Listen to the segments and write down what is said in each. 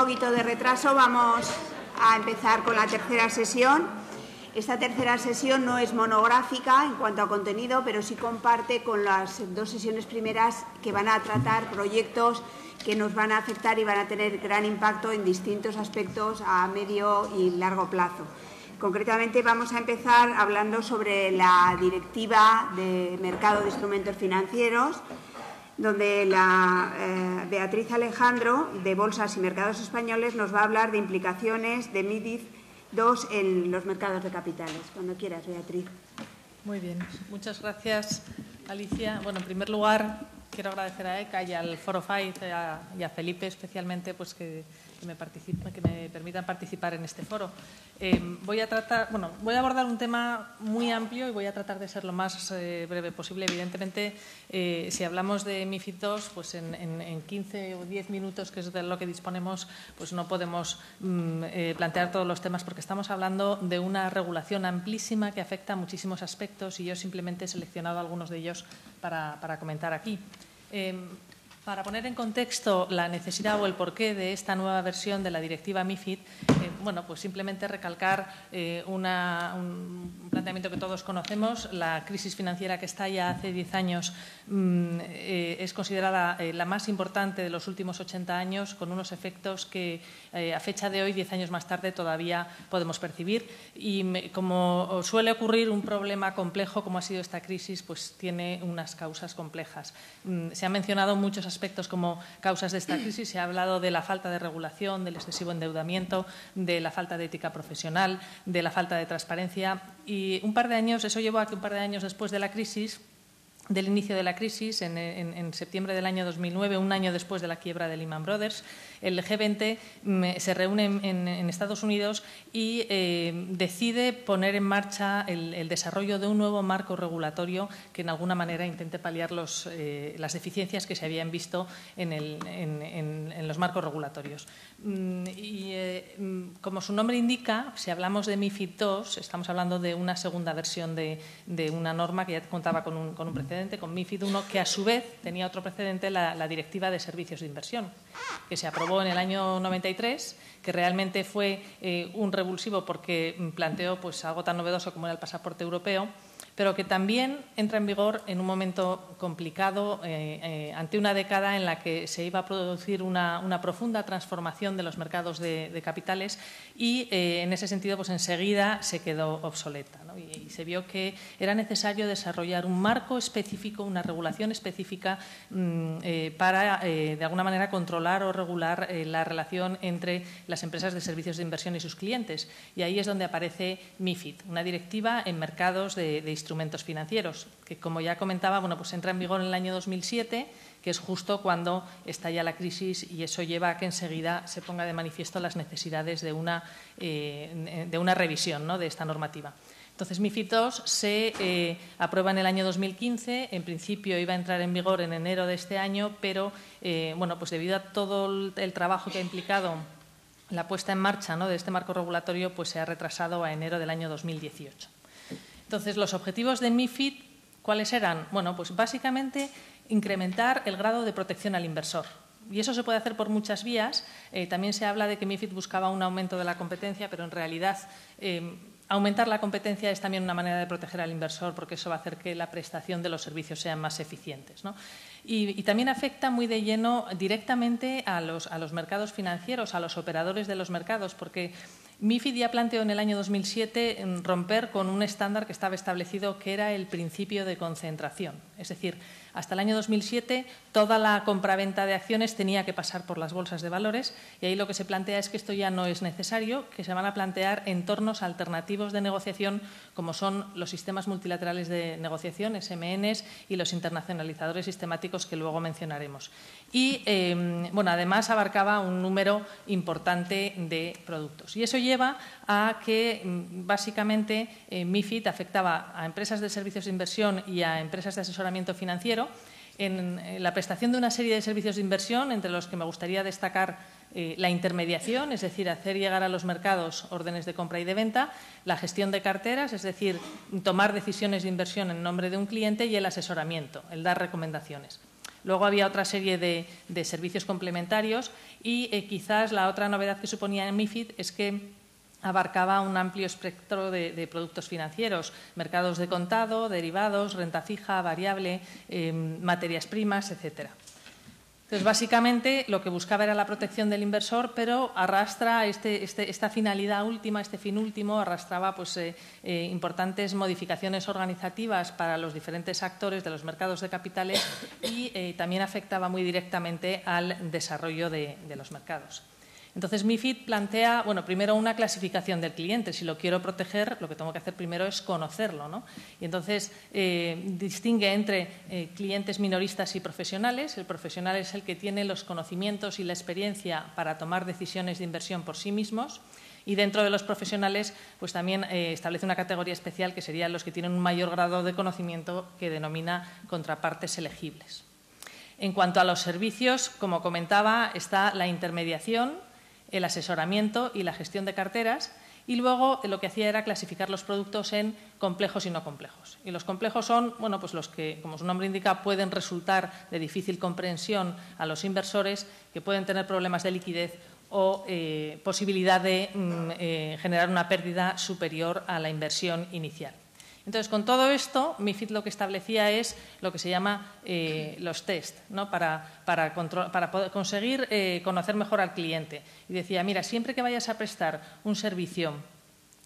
Un poquito de retraso, vamos a empezar con la tercera sesión. Esta tercera sesión no es monográfica en cuanto a contenido, pero sí comparte con las dos sesiones primeras que van a tratar proyectos que nos van a afectar y van a tener gran impacto en distintos aspectos a medio y largo plazo. Concretamente vamos a empezar hablando sobre la Directiva de Mercado de Instrumentos Financieros, donde Beatriz Alejandro, de Bolsas y Mercados Españoles, nos va a hablar de implicaciones de MiFID II en los mercados de capitales. Cuando quieras, Beatriz. Muy bien. Muchas gracias, Alicia. Bueno, en primer lugar, quiero agradecer a ECA y al Foro FAIZ y a Felipe especialmente pues que me permitan participar en este foro. Voy a abordar un tema muy amplio y voy a tratar de ser lo más breve posible. Evidentemente, si hablamos de MiFID II, pues en 15 o 10 minutos, que es de lo que disponemos, pues no podemos plantear todos los temas porque estamos hablando de una regulación amplísima que afecta a muchísimos aspectos y yo simplemente he seleccionado algunos de ellos para comentar aquí. Para poner en contexto la necesidad o el porqué de esta nueva versión de la directiva MiFID, pues simplemente recalcar un planteamiento que todos conocemos. La crisis financiera que estalla hace 10 años es considerada la más importante de los últimos 80 años, con unos efectos que a fecha de hoy, 10 años más tarde, todavía podemos percibir. Y como suele ocurrir, un problema complejo como ha sido esta crisis, pues tiene unas causas complejas. Se han mencionado muchos aspectos como causas de esta crisis. Se ha hablado de la falta de regulación, del excesivo endeudamiento, de la falta de ética profesional, de la falta de transparencia. Y eso llevó a que un par de años después de la crisis, del inicio de la crisis, en septiembre del año 2009, un año después de la quiebra de Lehman Brothers, el G20 se reúne en Estados Unidos y decide poner en marcha el desarrollo de un nuevo marco regulatorio que en alguna manera intente paliar las deficiencias que se habían visto en los marcos regulatorios. Como su nombre indica, si hablamos de MiFID II, estamos hablando de una segunda versión de una norma que ya contaba con un precedente, con MiFID I, que a su vez tenía otro precedente, la Directiva de Servicios de Inversión, que se aprobó en el año 93, que realmente fue un revulsivo porque planteó pues algo tan novedoso como era el pasaporte europeo, pero que también entra en vigor en un momento complicado, ante una década en la que se iba a producir una profunda transformación de los mercados de capitales y, en ese sentido, pues enseguida se quedó obsoleta, ¿no? Y se vio que era necesario desarrollar un marco específico, una regulación específica para, de alguna manera, controlar o regular la relación entre las empresas de servicios de inversión y sus clientes. Y ahí es donde aparece MiFID, una directiva en mercados de instrumentos financieros, que, como ya comentaba, pues entra en vigor en el año 2007, que es justo cuando estalla la crisis, y eso lleva a que enseguida se ponga de manifiesto las necesidades de una revisión, ¿no?, de esta normativa. Entonces, MiFID II se aprueba en el año 2015. En principio iba a entrar en vigor en enero de este año, pero pues debido a todo el trabajo que ha implicado la puesta en marcha, ¿no?, de este marco regulatorio, pues se ha retrasado a enero del año 2018. Entonces, los objetivos de MiFID, ¿cuáles eran? Pues básicamente incrementar el grado de protección al inversor. Y eso se puede hacer por muchas vías. También se habla de que MiFID buscaba un aumento de la competencia, pero en realidad aumentar la competencia es también una manera de proteger al inversor, porque eso va a hacer que la prestación de los servicios sean más eficientes, ¿no? Y también afecta muy de lleno directamente a los mercados financieros, a los operadores de los mercados, porque MiFID ya planteó en el año 2007 romper con un estándar que estaba establecido, que era el principio de concentración. Es decir, hasta el año 2007 toda la compraventa de acciones tenía que pasar por las bolsas de valores, y ahí lo que se plantea es que esto ya no es necesario, que se van a plantear entornos alternativos de negociación, como son los sistemas multilaterales de negociación, SMNs, y los internacionalizadores sistemáticos, que luego mencionaremos. Y, además abarcaba un número importante de productos. Y eso lleva a que, básicamente, MiFID afectaba a empresas de servicios de inversión y a empresas de asesoramiento financiero en la prestación de una serie de servicios de inversión, entre los que me gustaría destacar la intermediación, es decir, hacer llegar a los mercados órdenes de compra y de venta, la gestión de carteras, es decir, tomar decisiones de inversión en nombre de un cliente, y el asesoramiento, el dar recomendaciones. Luego había otra serie de servicios complementarios y quizás la otra novedad que suponía en MiFID es que abarcaba un amplio espectro de productos financieros, mercados de contado, derivados, renta fija, variable, materias primas, etcétera. Entonces, básicamente, lo que buscaba era la protección del inversor, pero arrastra esta finalidad última, este fin último, arrastraba pues, importantes modificaciones organizativas para los diferentes actores de los mercados de capitales y también afectaba muy directamente al desarrollo de los mercados. Entonces, MiFID plantea, bueno, primero una clasificación del cliente. Si lo quiero proteger, lo que tengo que hacer primero es conocerlo, ¿no? Y entonces distingue entre clientes minoristas y profesionales. El profesional es el que tiene los conocimientos y la experiencia para tomar decisiones de inversión por sí mismos. Y dentro de los profesionales, pues también establece una categoría especial que serían los que tienen un mayor grado de conocimiento que denomina contrapartes elegibles. En cuanto a los servicios, como comentaba, está la intermediación, el asesoramiento y la gestión de carteras, y luego lo que hacía era clasificar los productos en complejos y no complejos. Y los complejos son, bueno, pues los que, como su nombre indica, pueden resultar de difícil comprensión a los inversores, que pueden tener problemas de liquidez o posibilidad de generar una pérdida superior a la inversión inicial. Entonces, con todo esto, MiFID lo que establecía es lo que se llama los test, ¿no? para poder conseguir conocer mejor al cliente. Y decía, mira, siempre que vayas a prestar un servicio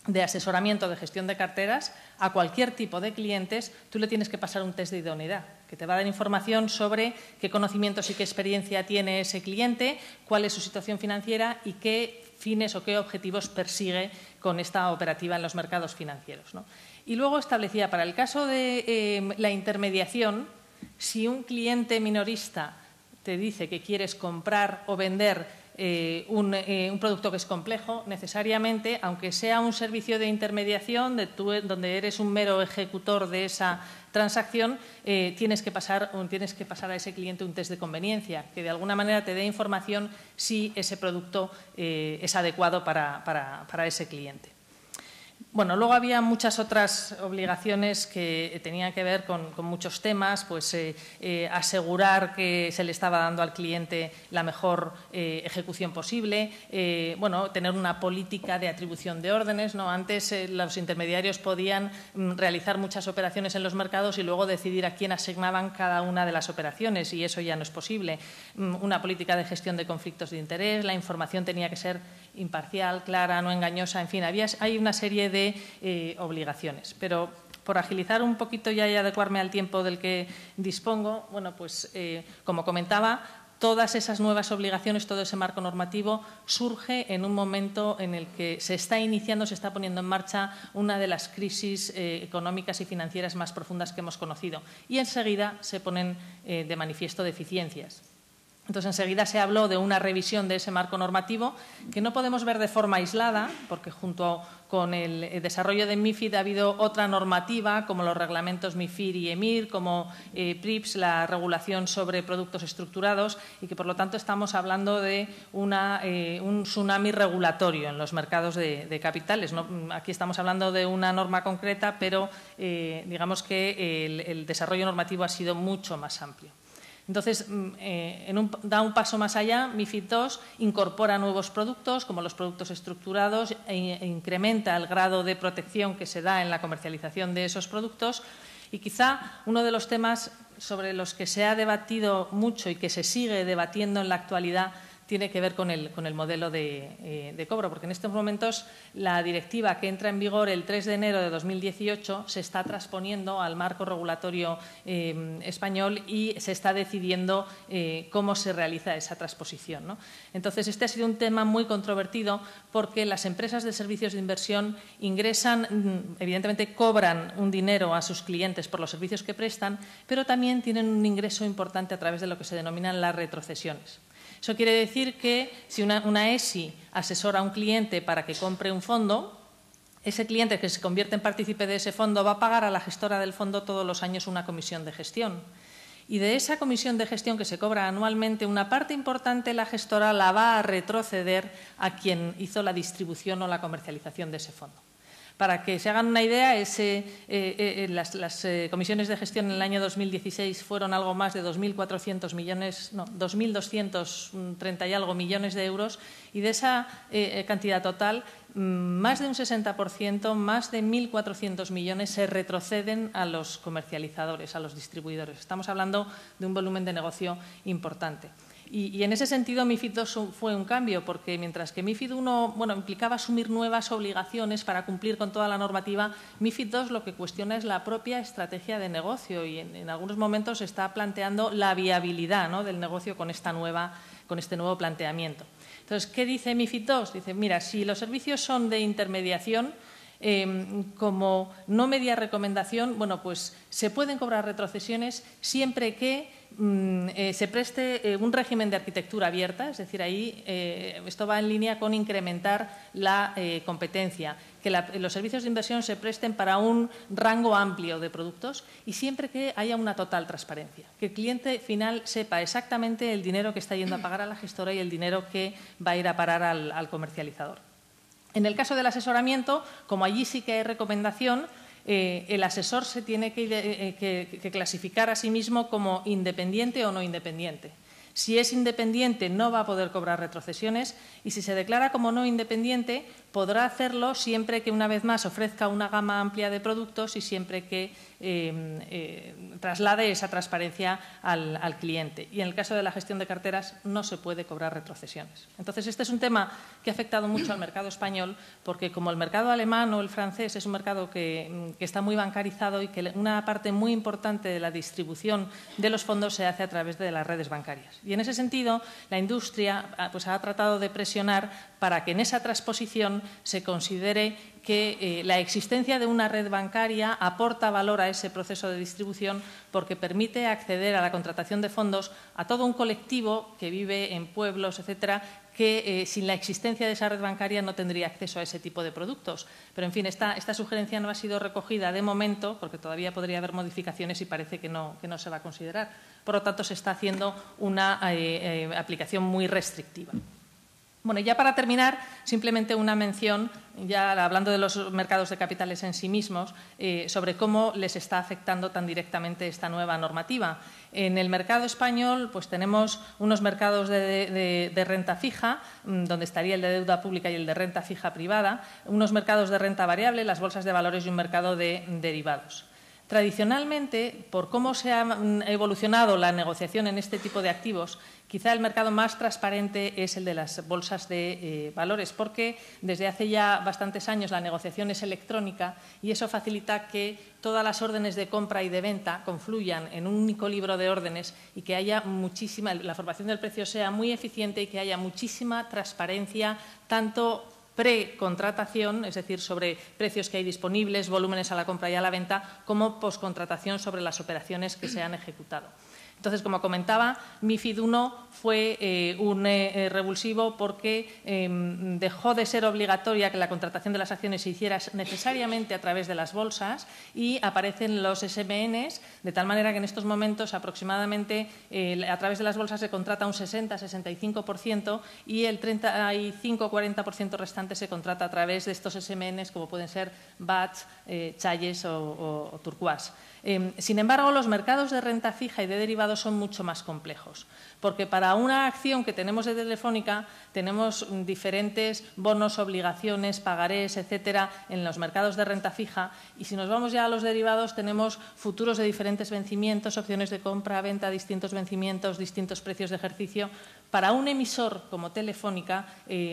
de asesoramiento de gestión de carteras a cualquier tipo de clientes, tú le tienes que pasar un test de idoneidad, que te va a dar información sobre qué conocimientos y qué experiencia tiene ese cliente, cuál es su situación financiera y qué fines o qué objetivos persigue con esta operativa en los mercados financieros, ¿no? Y luego establecía, para el caso de la intermediación, si un cliente minorista te dice que quieres comprar o vender un producto que es complejo, necesariamente, aunque sea un servicio de intermediación donde eres un mero ejecutor de esa transacción, tienes que pasar a ese cliente un test de conveniencia, que de alguna manera te dé información si ese producto es adecuado para ese cliente. Bueno, luego había muchas otras obligaciones que tenían que ver con muchos temas, pues asegurar que se le estaba dando al cliente la mejor ejecución posible, bueno, tener una política de atribución de órdenes, ¿no? Antes los intermediarios podían realizar muchas operaciones en los mercados y luego decidir a quién asignaban cada una de las operaciones, y eso ya no es posible. Una política de gestión de conflictos de interés, la información tenía que ser imparcial, clara, no engañosa, en fin, hay una serie de obligaciones. Pero por agilizar un poquito ya y adecuarme al tiempo del que dispongo, bueno, pues como comentaba, todas esas nuevas obligaciones, todo ese marco normativo surge en un momento en el que se está iniciando, se está poniendo en marcha una de las crisis económicas y financieras más profundas que hemos conocido, y enseguida se ponen de manifiesto deficiencias. Entonces, enseguida se habló de una revisión de ese marco normativo que no podemos ver de forma aislada, porque junto con el desarrollo de MiFID ha habido otra normativa, como los reglamentos MiFIR y EMIR, como PRIPS, la regulación sobre productos estructurados, y que, por lo tanto, estamos hablando de un tsunami regulatorio en los mercados de capitales. ¿No? Aquí estamos hablando de una norma concreta, pero digamos que el desarrollo normativo ha sido mucho más amplio. Entonces, da un paso más allá. MiFID II incorpora nuevos productos, como los productos estructurados, e incrementa el grado de protección que se da en la comercialización de esos productos. Y quizá uno de los temas sobre los que se ha debatido mucho y que se sigue debatiendo en la actualidad tiene que ver con el modelo de cobro, porque en estos momentos la directiva que entra en vigor el 3 de enero de 2018 se está transponiendo al marco regulatorio español y se está decidiendo cómo se realiza esa transposición, ¿no? Entonces, este ha sido un tema muy controvertido porque las empresas de servicios de inversión ingresan, evidentemente cobran un dinero a sus clientes por los servicios que prestan, pero también tienen un ingreso importante a través de lo que se denominan las retrocesiones. Eso quiere decir que si una ESI asesora a un cliente para que compre un fondo, ese cliente que se convierte en partícipe de ese fondo va a pagar a la gestora del fondo todos los años una comisión de gestión. Y de esa comisión de gestión que se cobra anualmente, una parte importante la gestora la va a retroceder a quien hizo la distribución o la comercialización de ese fondo. Para que se hagan una idea, las comisiones de gestión en el año 2016 fueron algo más de 2.400 millones, no, 2.230 y algo millones de euros, y de esa cantidad total, más de un 60%, más de 1.400 millones se retroceden a los comercializadores, a los distribuidores. Estamos hablando de un volumen de negocio importante. Y en ese sentido, MiFID II fue un cambio, porque mientras que MiFID I implicaba asumir nuevas obligaciones para cumplir con toda la normativa, MiFID II lo que cuestiona es la propia estrategia de negocio y en algunos momentos se está planteando la viabilidad, ¿no?, del negocio con este nuevo planteamiento. Entonces, ¿qué dice MiFID II? Dice, mira, si los servicios son de intermediación, como no media recomendación, bueno, pues se pueden cobrar retrocesiones siempre que se preste un régimen de arquitectura abierta, es decir, ahí esto va en línea con incrementar la competencia, que los servicios de inversión se presten para un rango amplio de productos y siempre que haya una total transparencia, que el cliente final sepa exactamente el dinero que está yendo a pagar a la gestora y el dinero que va a ir a parar al comercializador. En el caso del asesoramiento, como allí sí que hay recomendación, el asesor se tiene que clasificar a sí mismo como independiente o no independiente. Si es independiente, no va a poder cobrar retrocesiones y si se declara como no independiente, podrá hacerlo siempre que, una vez más, ofrezca una gama amplia de productos y siempre que traslade esa transparencia al cliente. Y en el caso de la gestión de carteras no se puede cobrar retrocesiones. Entonces, este es un tema que ha afectado mucho al mercado español porque, como el mercado alemán o el francés es un mercado que está muy bancarizado y que una parte muy importante de la distribución de los fondos se hace a través de las redes bancarias. Y en ese sentido, la industria pues, ha tratado de presionar para que en esa transposición se considere que la existencia de una red bancaria aporta valor a ese proceso de distribución porque permite acceder a la contratación de fondos a todo un colectivo que vive en pueblos, etcétera, que sin la existencia de esa red bancaria no tendría acceso a ese tipo de productos. Pero, en fin, esta sugerencia no ha sido recogida de momento porque todavía podría haber modificaciones y parece que no se va a considerar. Por lo tanto, se está haciendo una aplicación muy restrictiva. Bueno, y ya para terminar, simplemente una mención, ya hablando de los mercados de capitales en sí mismos, sobre cómo les está afectando tan directamente esta nueva normativa. En el mercado español, pues tenemos unos mercados de renta fija, donde estaría el de deuda pública y el de renta fija privada, unos mercados de renta variable, las bolsas de valores y un mercado de derivados. Tradicionalmente, por cómo se ha evolucionado la negociación en este tipo de activos, quizá el mercado más transparente es el de las bolsas de valores, porque desde hace ya bastantes años la negociación es electrónica y eso facilita que todas las órdenes de compra y de venta confluyan en un único libro de órdenes y que haya la formación del precio sea muy eficiente y que haya muchísima transparencia, tanto precontratación, es decir, sobre precios que hay disponibles, volúmenes a la compra y a la venta, como poscontratación sobre las operaciones que se han ejecutado. Entonces, como comentaba, MiFID I fue un revulsivo porque dejó de ser obligatoria que la contratación de las acciones se hiciera necesariamente a través de las bolsas y aparecen los SMNs, de tal manera que en estos momentos aproximadamente a través de las bolsas se contrata un 60-65% y el 35-40% restante se contrata a través de estos SMNs como pueden ser BATS, Challes o Turquoise. Sin embargo, los mercados de renta fija y de derivados son mucho más complejos, porque para una acción que tenemos de Telefónica tenemos diferentes bonos, obligaciones, pagarés, etcétera, en los mercados de renta fija y si nos vamos ya a los derivados tenemos futuros de diferentes vencimientos, opciones de compra, venta, distintos vencimientos, distintos precios de ejercicio. Para un emisor como Telefónica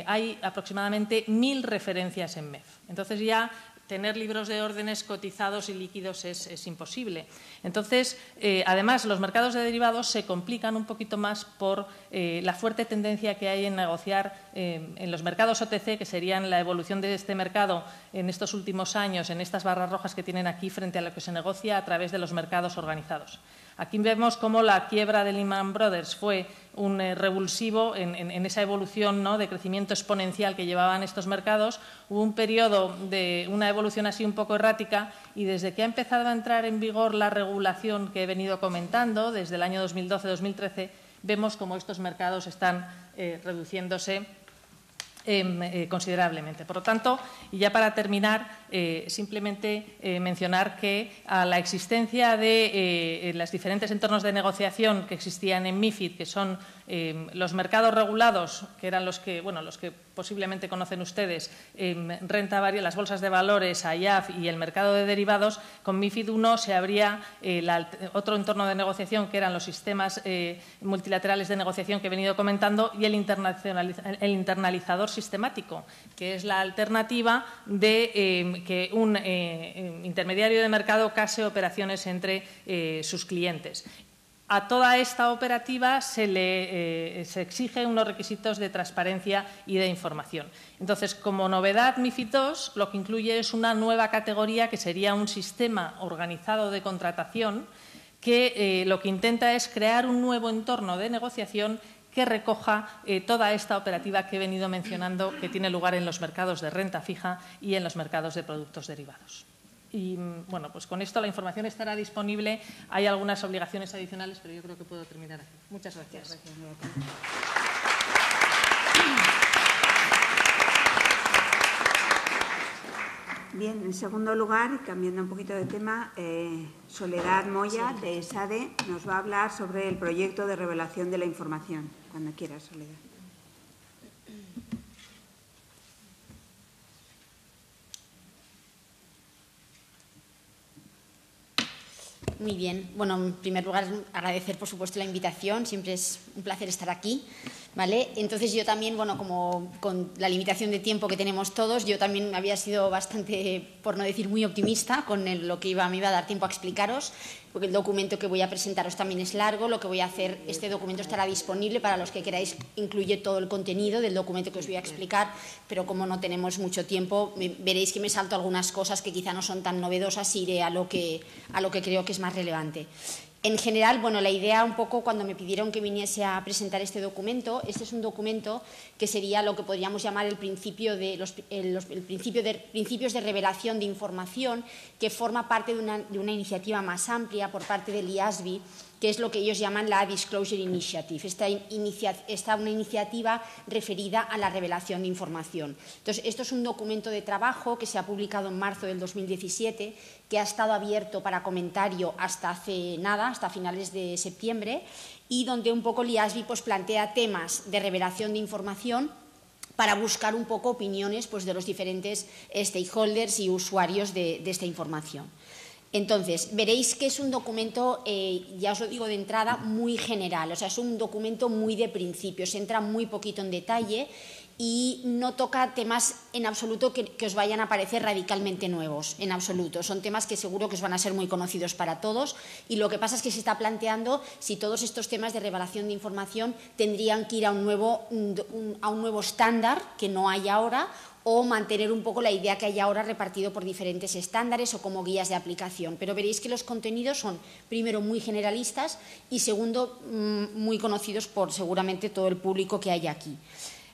hay aproximadamente 1.000 referencias en MEF. Entonces ya tener libros de órdenes cotizados y líquidos es imposible. Entonces, además, los mercados de derivados se complican un poquito más por la fuerte tendencia que hay en negociar en los mercados OTC, que serían la evolución de este mercado en estos últimos años, en estas barras rojas que tienen aquí, frente a lo que se negocia a través de los mercados organizados. Aquí vemos cómo la quiebra de Lehman Brothers fue un revulsivo en esa evolución, ¿no?, de crecimiento exponencial que llevaban estos mercados. Hubo un periodo de una evolución así un poco errática y desde que ha empezado a entrar en vigor la regulación que he venido comentando, desde el año 2012-2013, vemos cómo estos mercados están reduciéndose considerablemente. Por lo tanto, y ya para terminar, simplemente mencionar que a la existencia de los diferentes entornos de negociación que existían en MiFID, que son los mercados regulados, que eran los que posiblemente conocen ustedes, renta variable, las bolsas de valores, AIAF y el mercado de derivados, con MiFID I se abría otro entorno de negociación, que eran los sistemas multilaterales de negociación que he venido comentando, y el internalizador sistemático, que es la alternativa de que un intermediario de mercado case operaciones entre sus clientes. A toda esta operativa se exige unos requisitos de transparencia y de información. Entonces, como novedad, MiFID II lo que incluye es una nueva categoría que sería un sistema organizado de contratación que lo que intenta es crear un nuevo entorno de negociación que recoja toda esta operativa que he venido mencionando, que tiene lugar en los mercados de renta fija y en los mercados de productos derivados. Y, bueno, pues con esto la información estará disponible. Hay algunas obligaciones adicionales, pero yo creo que puedo terminar aquí. Muchas gracias. Bien, en segundo lugar, cambiando un poquito de tema, Soledad Moya, de SADE, nos va a hablar sobre el proyecto de revelación de la información. Cuando quieras, Soledad. Muy bien. Bueno, en primer lugar, agradecer, por supuesto, la invitación. Siempre es un placer estar aquí, ¿vale? Entonces, yo también, bueno, como con la limitación de tiempo que tenemos todos, yo también había sido bastante, por no decir muy optimista, con lo que me iba a dar tiempo a explicaros, porque el documento que voy a presentaros también es largo. Lo que voy a hacer, este documento estará disponible para los que queráis, incluye todo el contenido del documento que os voy a explicar, pero como no tenemos mucho tiempo, veréis que me salto algunas cosas que quizá no son tan novedosas y iré a lo que creo que es más relevante. En general, bueno, la idea un poco cuando me pidieron que viniese a presentar este documento, este es un documento que sería lo que podríamos llamar el principio de principios de revelación de información, que forma parte de una iniciativa más amplia por parte del IASB, que es lo que ellos llaman la Disclosure Initiative, una iniciativa referida a la revelación de información. Entonces, esto es un documento de trabajo que se ha publicado en marzo del 2017, que ha estado abierto para comentario hasta hace nada, hasta finales de septiembre, y donde un poco el IASB pues plantea temas de revelación de información para buscar un poco opiniones pues, de los diferentes stakeholders y usuarios de esta información. Entonces, veréis que es un documento, ya os lo digo de entrada, muy general, o sea, es un documento muy de principios, entra muy poquito en detalle y no toca temas en absoluto que os vayan a parecer radicalmente nuevos, en absoluto. Son temas que seguro que os van a ser muy conocidos para todos y lo que pasa es que se está planteando si todos estos temas de revelación de información tendrían que ir a un nuevo estándar que no hay ahora, o mantener un poco la idea que hay ahora repartido por diferentes estándares o como guías de aplicación. Pero veréis que los contenidos son, primero, muy generalistas y, segundo, muy conocidos por seguramente todo el público que hay aquí.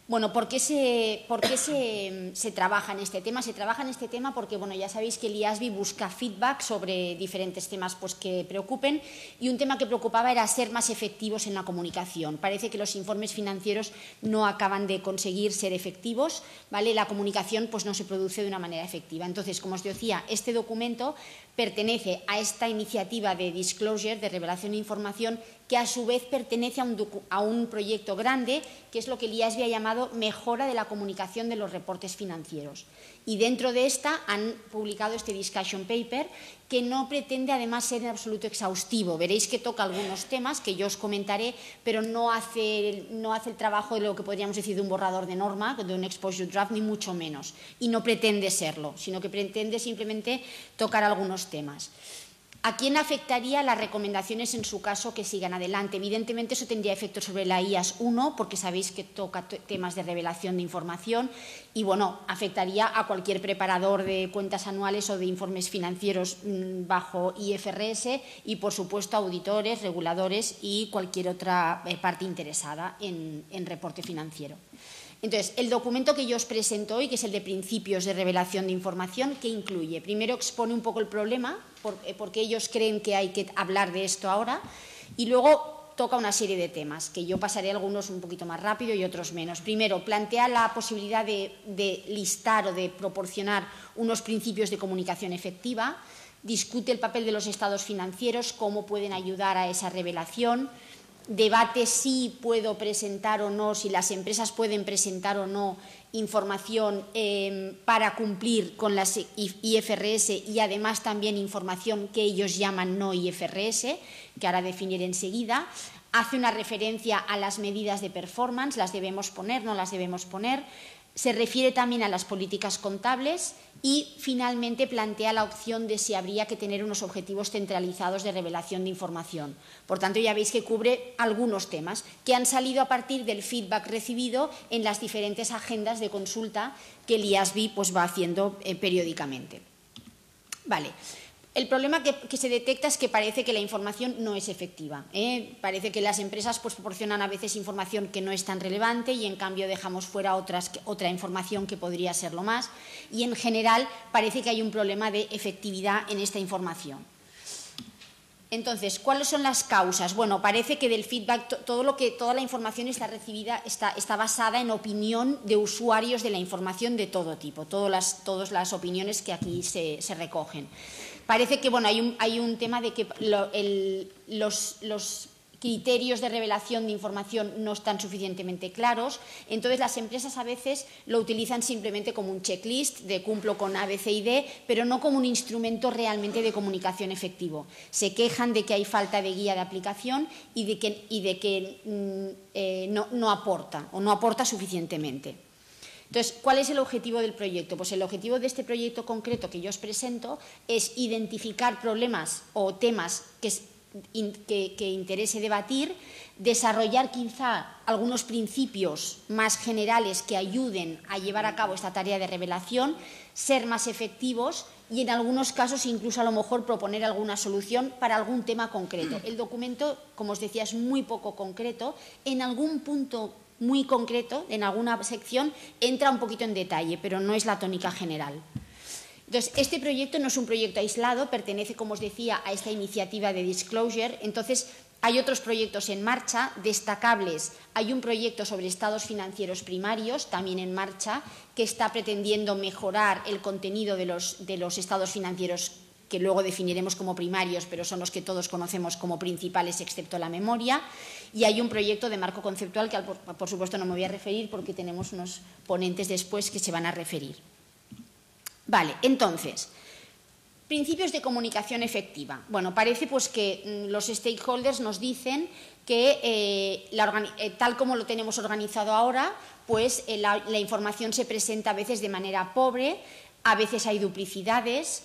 Bueno, ¿por qué se trabaja en este tema? Se trabaja en este tema porque, bueno, ya sabéis que el IASB busca feedback sobre diferentes temas pues, que preocupen y un tema que preocupaba era ser más efectivos en la comunicación. Parece que los informes financieros no acaban de conseguir ser efectivos, ¿vale? La comunicación pues, no se produce de una manera efectiva. Entonces, como os decía, este documento pertenece a esta iniciativa de disclosure, de revelación de información, que a su vez pertenece a un proyecto grande, que es lo que el IASB ha llamado mejora de la comunicación de los reportes financieros. Y dentro de esta han publicado este discussion paper, que no pretende además ser en absoluto exhaustivo. Veréis que toca algunos temas que yo os comentaré, pero no hace el trabajo de lo que podríamos decir de un borrador de norma, de un exposure draft, ni mucho menos. Y no pretende serlo, sino que pretende simplemente tocar algunos temas. ¿A quién afectaría las recomendaciones en su caso que sigan adelante? Evidentemente eso tendría efecto sobre la IAS 1 porque sabéis que toca temas de revelación de información y bueno, afectaría a cualquier preparador de cuentas anuales o de informes financieros bajo IFRS y por supuesto auditores, reguladores y cualquier otra parte interesada en reporte financiero. Entonces, el documento que yo os presento hoy, que es el de principios de revelación de información, ¿qué incluye? Primero expone un poco el problema, porque ellos creen que hay que hablar de esto ahora, y luego toca una serie de temas, que yo pasaré algunos un poquito más rápido y otros menos. Primero, plantea la posibilidad de listar o de proporcionar unos principios de comunicación efectiva, discute el papel de los estados financieros, cómo pueden ayudar a esa revelación, debate si puedo presentar o no, si las empresas pueden presentar o no información para cumplir con las IFRS y además también información que ellos llaman no IFRS, que ahora definiré enseguida. Hace una referencia a las medidas de performance, las debemos poner, no las debemos poner. Se refiere también a las políticas contables y finalmente plantea la opción de si habría que tener unos objetivos centralizados de revelación de información. Por tanto, ya veis que cubre algunos temas que han salido a partir del feedback recibido en las diferentes agendas de consulta que el IASB pues, va haciendo periódicamente. Vale. El problema que se detecta es que parece que la información no es efectiva. Parece que las empresas pues, proporcionan a veces información que no es tan relevante y en cambio dejamos fuera otra información que podría serlo más. Y en general parece que hay un problema de efectividad en esta información. Entonces, ¿cuáles son las causas? Bueno, parece que del feedback, toda la información está recibida, está basada en opinión de usuarios de la información de todo tipo, todas las opiniones que aquí se recogen. Parece que bueno, hay un tema de que los criterios de revelación de información no están suficientemente claros, entonces las empresas a veces lo utilizan simplemente como un checklist de cumplo con A, B, C y D, pero no como un instrumento realmente de comunicación efectivo. Se quejan de que hay falta de guía de aplicación y de que no aporta o no aporta suficientemente. Entonces, ¿cuál es el objetivo del proyecto? Pues el objetivo de este proyecto concreto que yo os presento es identificar problemas o temas que interese debatir, desarrollar quizá algunos principios más generales que ayuden a llevar a cabo esta tarea de revelación, ser más efectivos y en algunos casos incluso a lo mejor proponer alguna solución para algún tema concreto. El documento, como os decía, es muy poco concreto, en algún punto muy concreto, en alguna sección, entra un poquito en detalle, pero no es la tónica general. Entonces, este proyecto no es un proyecto aislado, pertenece, como os decía, a esta iniciativa de Disclosure. Entonces, hay otros proyectos en marcha, destacables. Hay un proyecto sobre estados financieros primarios, también en marcha, que está pretendiendo mejorar el contenido de los estados financieros que luego definiremos como primarios, pero son los que todos conocemos como principales, excepto la memoria. Y hay un proyecto de marco conceptual que, por supuesto, no me voy a referir porque tenemos unos ponentes después que se van a referir. Vale, entonces, principios de comunicación efectiva. Bueno, parece pues que los stakeholders nos dicen que tal como lo tenemos organizado ahora, pues la información se presenta a veces de manera pobre, a veces hay duplicidades.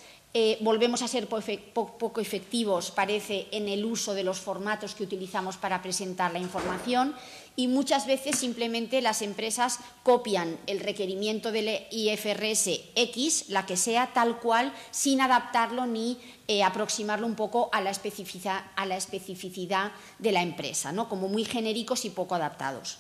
Volvemos a ser poco efectivos, parece, en el uso de los formatos que utilizamos para presentar la información y muchas veces simplemente las empresas copian el requerimiento del IFRS X, la que sea, tal cual, sin adaptarlo ni aproximarlo un poco a la especificidad de la empresa, ¿no? Como muy genéricos y poco adaptados.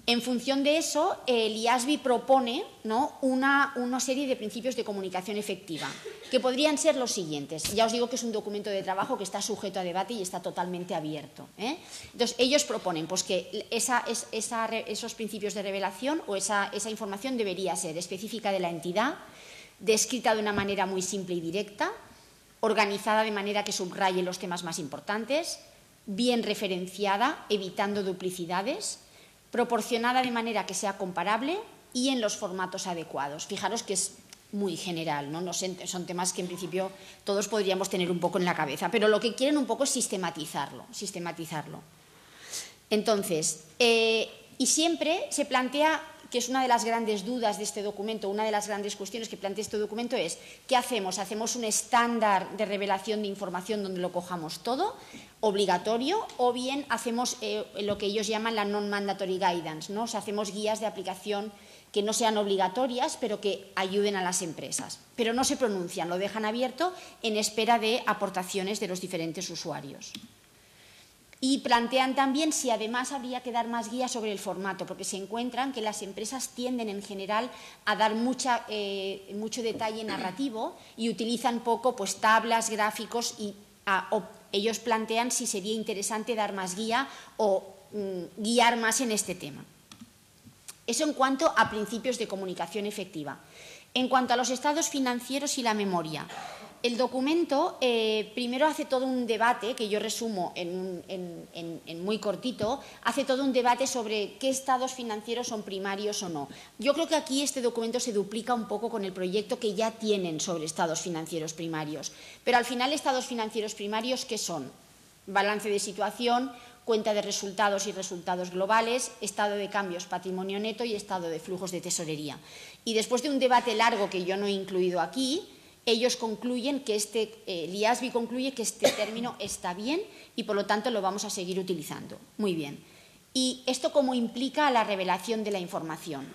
En función de eso, el IASB propone, ¿no?, una serie de principios de comunicación efectiva, que podrían ser los siguientes. Ya os digo que es un documento de trabajo que está sujeto a debate y está totalmente abierto. Entonces, ellos proponen pues, que esos principios de revelación o esa información debería ser específica de la entidad, descrita de una manera muy simple y directa, organizada de manera que subraye los temas más importantes, bien referenciada, evitando duplicidades, proporcionada de manera que sea comparable y en los formatos adecuados. Fijaros que es muy general, ¿no? Son temas que en principio todos podríamos tener un poco en la cabeza, pero lo que quieren un poco es sistematizarlo. Entonces, y siempre se plantea, que es una de las grandes dudas de este documento, una de las grandes cuestiones que plantea este documento es, ¿qué hacemos? ¿Hacemos un estándar de revelación de información donde lo cojamos todo, obligatorio, o bien hacemos lo que ellos llaman la non-mandatory guidance, ¿no? O sea, hacemos guías de aplicación que no sean obligatorias, pero que ayuden a las empresas. Pero no se pronuncian, lo dejan abierto en espera de aportaciones de los diferentes usuarios. Y plantean también si además habría que dar más guías sobre el formato, porque se encuentran que las empresas tienden en general a dar mucho detalle narrativo y utilizan poco pues, tablas, gráficos y Ellos plantean si sería interesante dar más guía o guiar más en este tema. Eso en cuanto a principios de comunicación efectiva. En cuanto a los estados financieros y la memoria, el documento primero hace todo un debate, que yo resumo en muy cortito, hace todo un debate sobre qué estados financieros son primarios o no. Yo creo que aquí este documento se duplica un poco con el proyecto que ya tienen sobre estados financieros primarios. Pero al final, estados financieros primarios, ¿qué son? Balance de situación, cuenta de resultados y resultados globales, estado de cambios, patrimonio neto y estado de flujos de tesorería. Y después de un debate largo que yo no he incluido aquí, ellos concluyen que el IASB concluye que este término está bien y por lo tanto lo vamos a seguir utilizando. Muy bien. ¿Y esto cómo implica a la revelación de la información?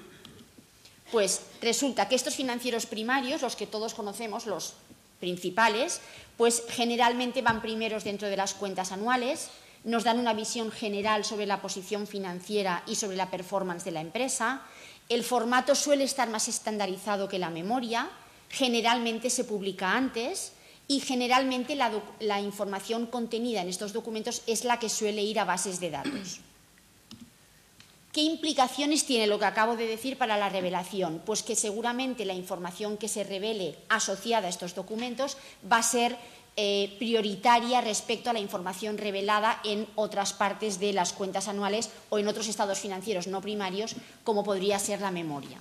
Pues resulta que estos financieros primarios, los que todos conocemos, los principales, pues generalmente van primeros dentro de las cuentas anuales, nos dan una visión general sobre la posición financiera y sobre la performance de la empresa. El formato suele estar más estandarizado que la memoria, generalmente se publica antes y generalmente la información contenida en estos documentos es la que suele ir a bases de datos. ¿Qué implicaciones tiene lo que acabo de decir para la revelación? Pues que seguramente la información que se revele asociada a estos documentos va a ser prioritaria respecto a la información revelada en otras partes de las cuentas anuales o en otros estados financieros no primarios, como podría ser la memoria.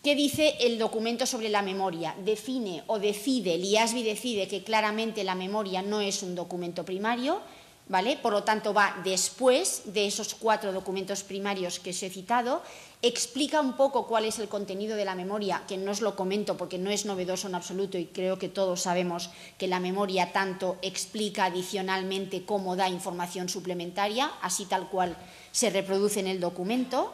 ¿Qué dice el documento sobre la memoria? Define o decide, el IASB decide que claramente la memoria no es un documento primario, ¿vale? Por lo tanto, va después de esos 4 documentos primarios que os he citado, explica un poco cuál es el contenido de la memoria, que no os lo comento porque no es novedoso en absoluto y creo que todos sabemos que la memoria tanto explica adicionalmente como da información suplementaria, así tal cual se reproduce en el documento.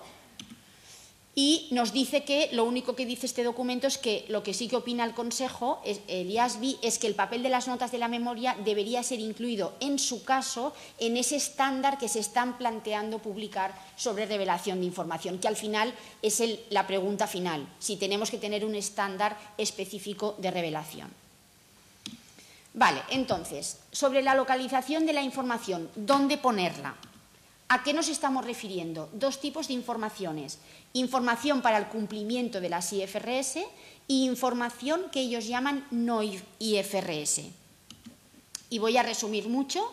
Y nos dice que lo único que dice este documento es que lo que sí que opina el Consejo, el IASB, es que el papel de las notas de la memoria debería ser incluido, en su caso, en ese estándar que se están planteando publicar sobre revelación de información, que al final es la pregunta final, si tenemos que tener un estándar específico de revelación. Vale, entonces, sobre la localización de la información, ¿dónde ponerla? ¿A qué nos estamos refiriendo? 2 tipos de informaciones. Información para el cumplimiento de las IFRS y información que ellos llaman no IFRS. Y voy a resumir mucho,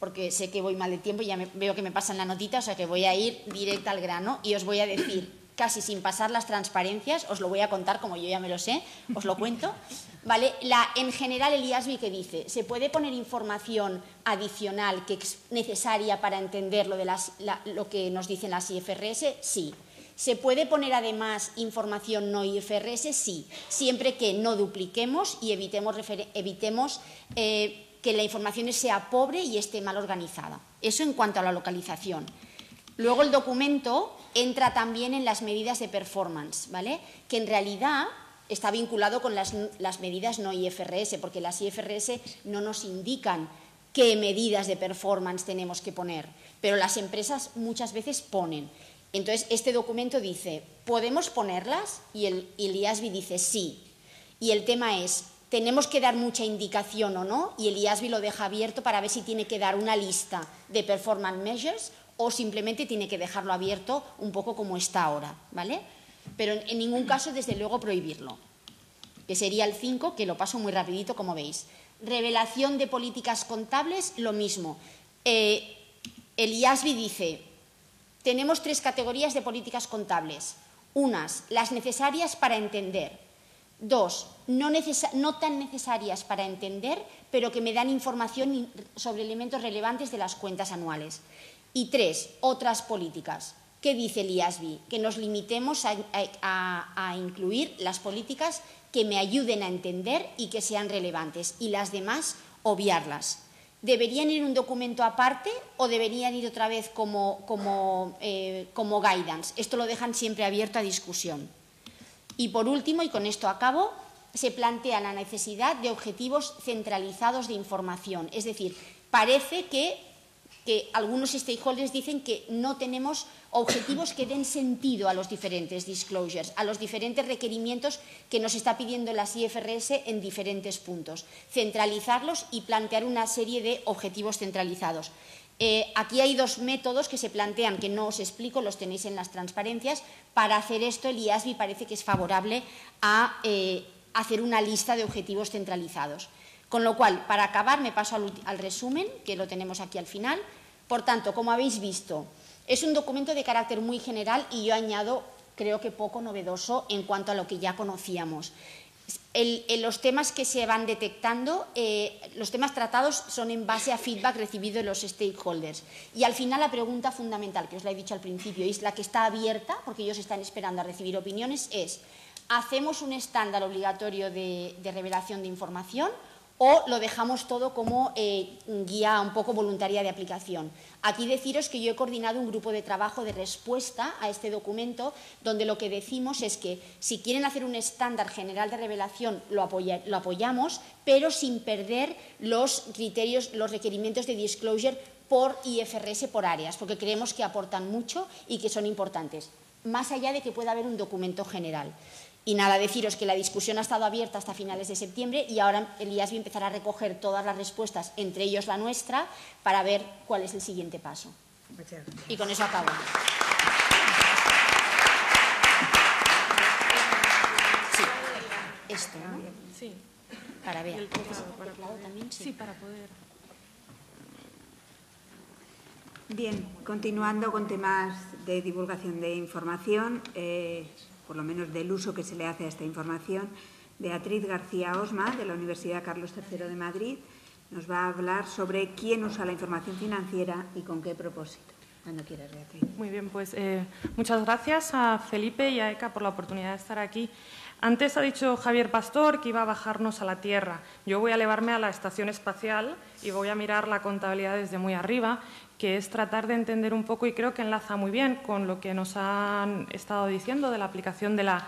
porque sé que voy mal de tiempo y ya veo que me pasan la notita, o sea que voy a ir directa al grano y os voy a decir, casi sin pasar las transparencias, os lo voy a contar como yo ya me lo sé, os lo cuento. ¿Vale? En general, el IASB, ¿qué dice? ¿Se puede poner información adicional que es necesaria para entender lo que nos dicen las IFRS? Sí. ¿Se puede poner además información no IFRS? Sí, siempre que no dupliquemos y evitemos que la información sea pobre y esté mal organizada. Eso en cuanto a la localización. Luego el documento entra también en las medidas de performance, ¿vale? Que en realidad está vinculado con las medidas no IFRS, porque las IFRS no nos indican qué medidas de performance tenemos que poner, pero las empresas muchas veces ponen. Entonces, este documento dice, ¿podemos ponerlas? Y el IASB dice sí. Y el tema es, ¿tenemos que dar mucha indicación o no? Y el IASB lo deja abierto para ver si tiene que dar una lista de performance measures o simplemente tiene que dejarlo abierto un poco como está ahora, ¿vale? Pero en ningún caso, desde luego, prohibirlo, que sería el 5, que lo paso muy rapidito, como veis. Revelación de políticas contables, lo mismo. El IASB dice, tenemos 3 categorías de políticas contables. Unas, las necesarias para entender. 2, no tan necesarias para entender, pero que me dan información sobre elementos relevantes de las cuentas anuales. Y 3, otras políticas. ¿Qué dice el IASB? Que nos limitemos a incluir las políticas que me ayuden a entender y que sean relevantes, y las demás obviarlas. ¿Deberían ir un documento aparte o deberían ir otra vez como guidance? Esto lo dejan siempre abierto a discusión. Y por último, y con esto acabo, se plantea la necesidad de objetivos centralizados de información. Es decir, parece que que algunos stakeholders dicen que no tenemos objetivos que den sentido a los diferentes disclosures, a los diferentes requerimientos que nos está pidiendo las IFRS en diferentes puntos. Centralizarlos y plantear una serie de objetivos centralizados. Aquí hay dos métodos que se plantean, que no os explico, los tenéis en las transparencias. Para hacer esto, el IASB parece que es favorable a hacer una lista de objetivos centralizados. Con lo cual, para acabar, me paso al resumen, que lo tenemos aquí al final. Por tanto, como habéis visto, es un documento de carácter muy general y yo añado, creo que poco novedoso en cuanto a lo que ya conocíamos. Los temas que se van detectando, los temas tratados son en base a feedback recibido de los stakeholders. Y al final la pregunta fundamental, que os la he dicho al principio, y es la que está abierta, porque ellos están esperando a recibir opiniones, es: ¿hacemos un estándar obligatorio de revelación de información o lo dejamos todo como guía un poco voluntaria de aplicación? Aquí deciros que yo he coordinado un grupo de trabajo de respuesta a este documento, donde lo que decimos es que si quieren hacer un estándar general de revelación, lo apoyamos, pero sin perder los criterios, los requerimientos de disclosure por IFRS por áreas, porque creemos que aportan mucho y que son importantes, más allá de que pueda haber un documento general. Y nada, deciros que la discusión ha estado abierta hasta finales de septiembre y ahora el IASB empezará a recoger todas las respuestas, entre ellos la nuestra, para ver cuál es el siguiente paso. Y con eso acabo. Sí, esto, ¿no? Sí. Para ver. ¿Y el teclado también? Sí, para poder. Bien, continuando con temas de divulgación de información, por lo menos del uso que se le hace a esta información, Beatriz García Osma, de la Universidad Carlos III de Madrid, nos va a hablar sobre quién usa la información financiera y con qué propósito. Cuando quieras, Beatriz. Muy bien, pues muchas gracias a Felipe y a ECA por la oportunidad de estar aquí. Antes ha dicho Javier Pastor que iba a bajarnos a la Tierra. Yo voy a elevarme a la estación espacial y voy a mirar la contabilidad desde muy arriba, que es tratar de entender un poco, y creo que enlaza muy bien con lo que nos han estado diciendo de la aplicación de la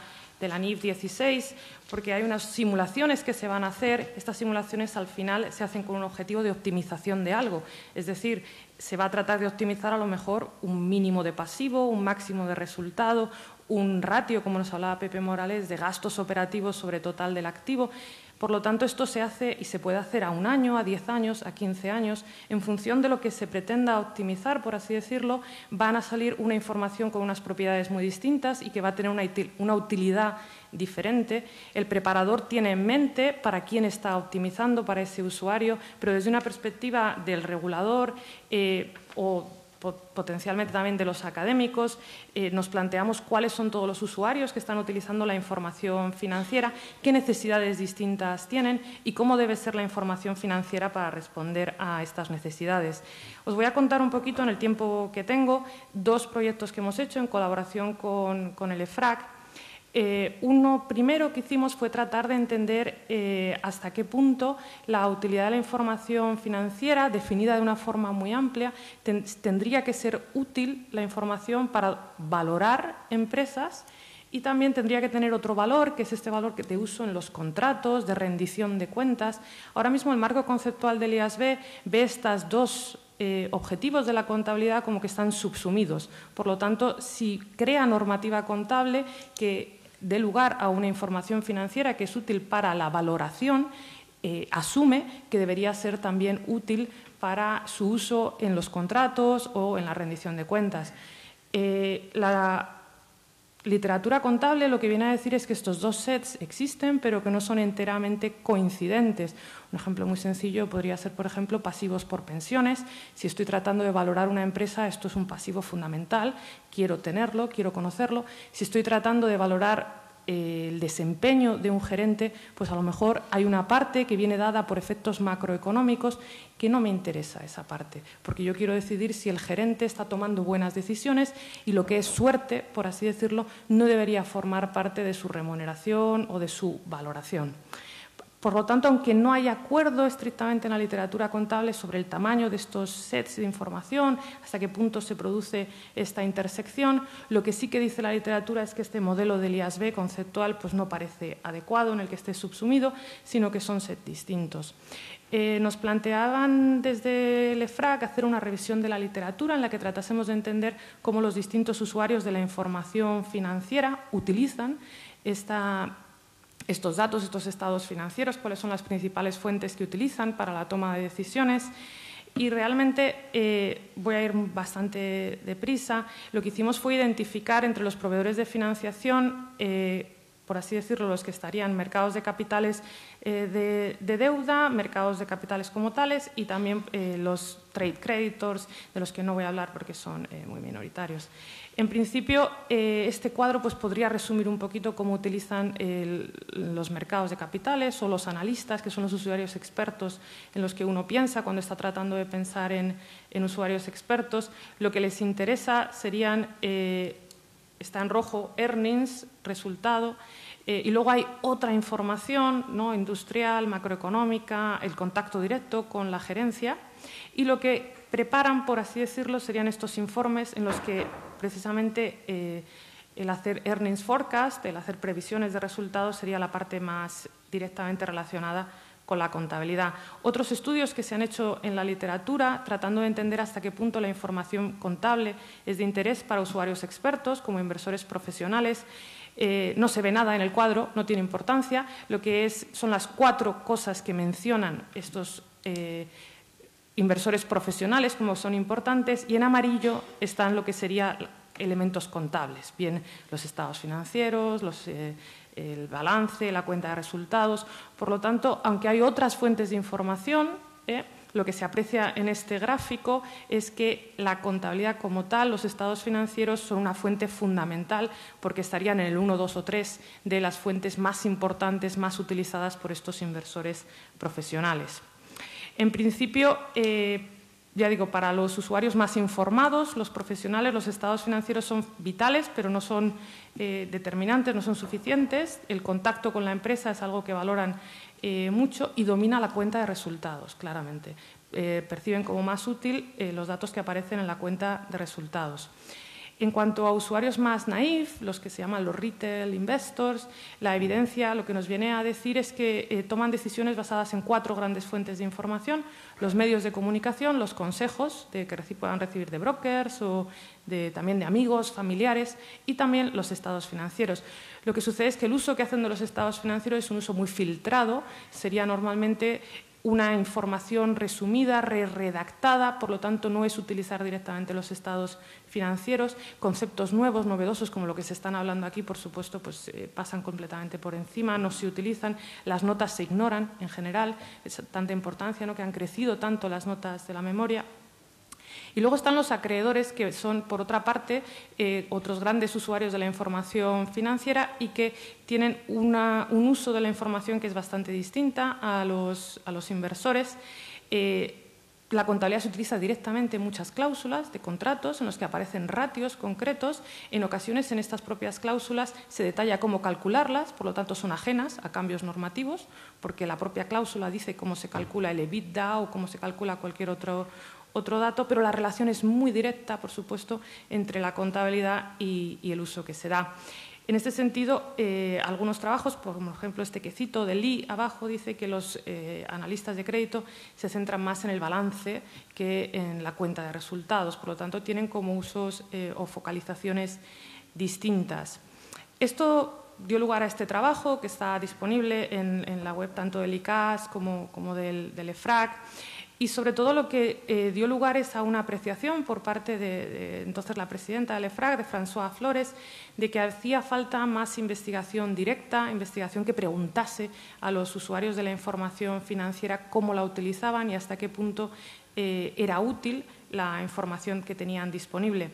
NIF 16, porque hay unas simulaciones que se van a hacer. Estas simulaciones al final se hacen con un objetivo de optimización de algo, es decir, se va a tratar de optimizar a lo mejor un mínimo de pasivo, un máximo de resultado, un ratio, como nos hablaba Pepe Morales, de gastos operativos sobre total del activo. Por lo tanto, esto se hace y se puede hacer a 1 año, a 10 años, a 15 años. En función de lo que se pretenda optimizar, por así decirlo, van a salir una información con unas propiedades muy distintas y que va a tener una utilidad diferente. El preparador tiene en mente para quién está optimizando, para ese usuario, pero desde una perspectiva del regulador o potencialmente también de los académicos, nos planteamos cuáles son todos los usuarios que están utilizando la información financiera, qué necesidades distintas tienen y cómo debe ser la información financiera para responder a estas necesidades. Os voy a contar un poquito, en el tiempo que tengo, 2 proyectos que hemos hecho en colaboración con el EFRAC. Uno primero que hicimos fue tratar de entender hasta qué punto la utilidad de la información financiera, definida de una forma muy amplia, tendría que ser útil la información para valorar empresas, y también tendría que tener otro valor, que es este valor de uso en los contratos, de rendición de cuentas. Ahora mismo el marco conceptual del IASB ve estas 2 objetivos de la contabilidad como que están subsumidos. Por lo tanto, si crea normativa contable que dé lugar a una información financiera que es útil para la valoración, asume que debería ser también útil para su uso en los contratos o en la rendición de cuentas. La literatura contable lo que viene a decir es que estos 2 sets existen, pero que no son enteramente coincidentes. Un ejemplo muy sencillo podría ser, por ejemplo, pasivos por pensiones. Si estoy tratando de valorar una empresa, esto es un pasivo fundamental, quiero tenerlo, quiero conocerlo. Si estoy tratando de valorar el desempeño de un gerente, pues a lo mejor hay una parte que viene dada por efectos macroeconómicos que no me interesa esa parte, porque yo quiero decidir si el gerente está tomando buenas decisiones y lo que es suerte, por así decirlo, no debería formar parte de su remuneración o de su valoración. Por lo tanto, aunque no hay acuerdo estrictamente en la literatura contable sobre el tamaño de estos sets de información, hasta qué punto se produce esta intersección, lo que sí que dice la literatura es que este modelo del IASB conceptual pues no parece adecuado en el que esté subsumido, sino que son sets distintos. Nos planteaban desde el EFRAG hacer una revisión de la literatura en la que tratásemos de entender cómo los distintos usuarios de la información financiera utilizan estos datos, estos estados financieros, cuáles son las principales fuentes que utilizan para la toma de decisiones. Y realmente, voy a ir bastante deprisa, lo que hicimos fue identificar entre los proveedores de financiación, por así decirlo, los que estarían mercados de capitales de deuda, mercados de capitales como tales y también los trade creditors, de los que no voy a hablar porque son muy minoritarios. En principio, este cuadro pues, podría resumir un poquito cómo utilizan los mercados de capitales o los analistas, que son los usuarios expertos en los que uno piensa cuando está tratando de pensar en usuarios expertos. Lo que les interesa serían, está en rojo, earnings, resultado, y luego hay otra información, ¿no? Industrial, macroeconómica, el contacto directo con la gerencia, y lo que preparan, por así decirlo, serían estos informes en los que precisamente el hacer earnings forecast, el hacer previsiones de resultados, sería la parte más directamente relacionada con la contabilidad. Otros estudios que se han hecho en la literatura tratando de entender hasta qué punto la información contable es de interés para usuarios expertos como inversores profesionales. No se ve nada en el cuadro, no tiene importancia. Lo que son las 4 cosas que mencionan estos inversores profesionales como son importantes, y en amarillo están lo que serían elementos contables, bien los estados financieros, el balance, la cuenta de resultados. Por lo tanto, aunque hay otras fuentes de información, lo que se aprecia en este gráfico es que la contabilidad como tal, los estados financieros, son una fuente fundamental porque estarían en el 1, 2 o 3 de las fuentes más importantes, más utilizadas por estos inversores profesionales. En principio, ya digo, para los usuarios más informados, los profesionales, los estados financieros son vitales, pero no son determinantes, no son suficientes. El contacto con la empresa es algo que valoran mucho y domina la cuenta de resultados, claramente. Perciben como más útil los datos que aparecen en la cuenta de resultados. En cuanto a usuarios más naif, los que se llaman los retail investors, la evidencia lo que nos viene a decir es que toman decisiones basadas en 4 grandes fuentes de información: los medios de comunicación, los consejos que puedan recibir de brokers o también de amigos, familiares, y también los estados financieros. Lo que sucede es que el uso que hacen de los estados financieros es un uso muy filtrado, sería normalmente una información resumida, redactada, por lo tanto no es utilizar directamente los estados financieros. Conceptos nuevos, novedosos, como lo que se están hablando aquí, por supuesto, pues pasan completamente por encima, no se utilizan, las notas se ignoran en general, es tanta importancia, ¿no?, que han crecido tanto las notas de la memoria. Y luego están los acreedores, que son, por otra parte, otros grandes usuarios de la información financiera y que tienen un uso de la información que es bastante distinta a los inversores. La contabilidad se utiliza directamente en muchas cláusulas de contratos en los que aparecen ratios concretos. En ocasiones, en estas propias cláusulas se detalla cómo calcularlas, por lo tanto son ajenas a cambios normativos, porque la propia cláusula dice cómo se calcula el EBITDA o cómo se calcula cualquier otro dato, pero la relación es muy directa, por supuesto, entre la contabilidad y el uso que se da. En este sentido, algunos trabajos, por ejemplo este que cito de Lee abajo, dice que los analistas de crédito se centran más en el balance que en la cuenta de resultados, por lo tanto tienen como usos o focalizaciones distintas. Esto dio lugar a este trabajo que está disponible en la web tanto del ICAS como del EFRAG. Y sobre todo lo que dio lugar es a una apreciación por parte de entonces la presidenta del EFRAG, de François Flores, de que hacía falta más investigación directa, investigación que preguntase a los usuarios de la información financiera cómo la utilizaban y hasta qué punto era útil la información que tenían disponible.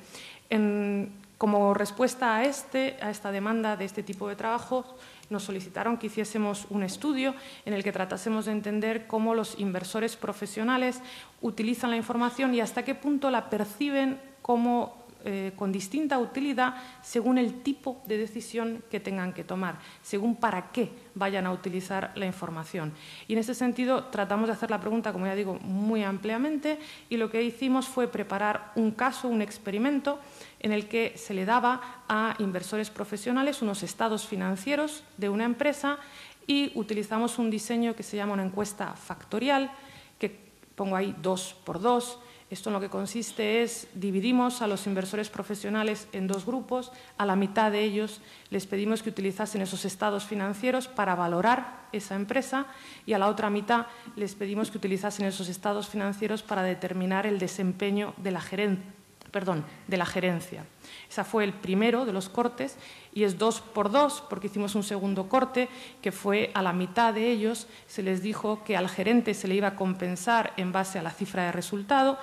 Como respuesta a esta demanda de este tipo de trabajo, nos solicitaron que hiciésemos un estudio en el que tratásemos de entender cómo los inversores profesionales utilizan la información y hasta qué punto la perciben como con distinta utilidad según el tipo de decisión que tengan que tomar, según para qué vayan a utilizar la información. Y en ese sentido tratamos de hacer la pregunta, como ya digo, muy ampliamente, y lo que hicimos fue preparar un caso, un experimento, en el que se le daba a inversores profesionales unos estados financieros de una empresa y utilizamos un diseño que se llama una encuesta factorial, que pongo ahí 2 por 2. Esto en lo que consiste es, dividimos a los inversores profesionales en 2 grupos, a la mitad de ellos les pedimos que utilizasen esos estados financieros para valorar esa empresa y a la otra mitad les pedimos que utilizasen esos estados financieros para determinar el desempeño de la gerencia. Ese fue el primero de los cortes y es 2 por 2 porque hicimos un segundo corte que fue a la mitad de ellos. Se les dijo que al gerente se le iba a compensar en base a la cifra de resultado.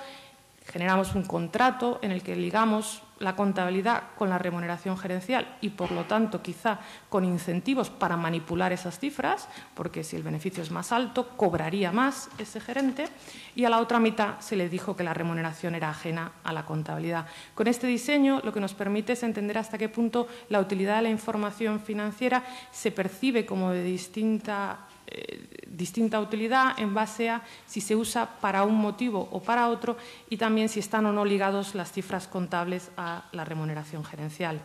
Generamos un contrato en el que ligamos la contabilidad con la remuneración gerencial y, por lo tanto, quizá con incentivos para manipular esas cifras, porque si el beneficio es más alto, cobraría más ese gerente, y a la otra mitad se le dijo que la remuneración era ajena a la contabilidad. Con este diseño lo que nos permite es entender hasta qué punto la utilidad de la información financiera se percibe como de distinta utilidad en base a si se usa para un motivo o para otro y también si están o no ligados las cifras contables a la remuneración gerencial.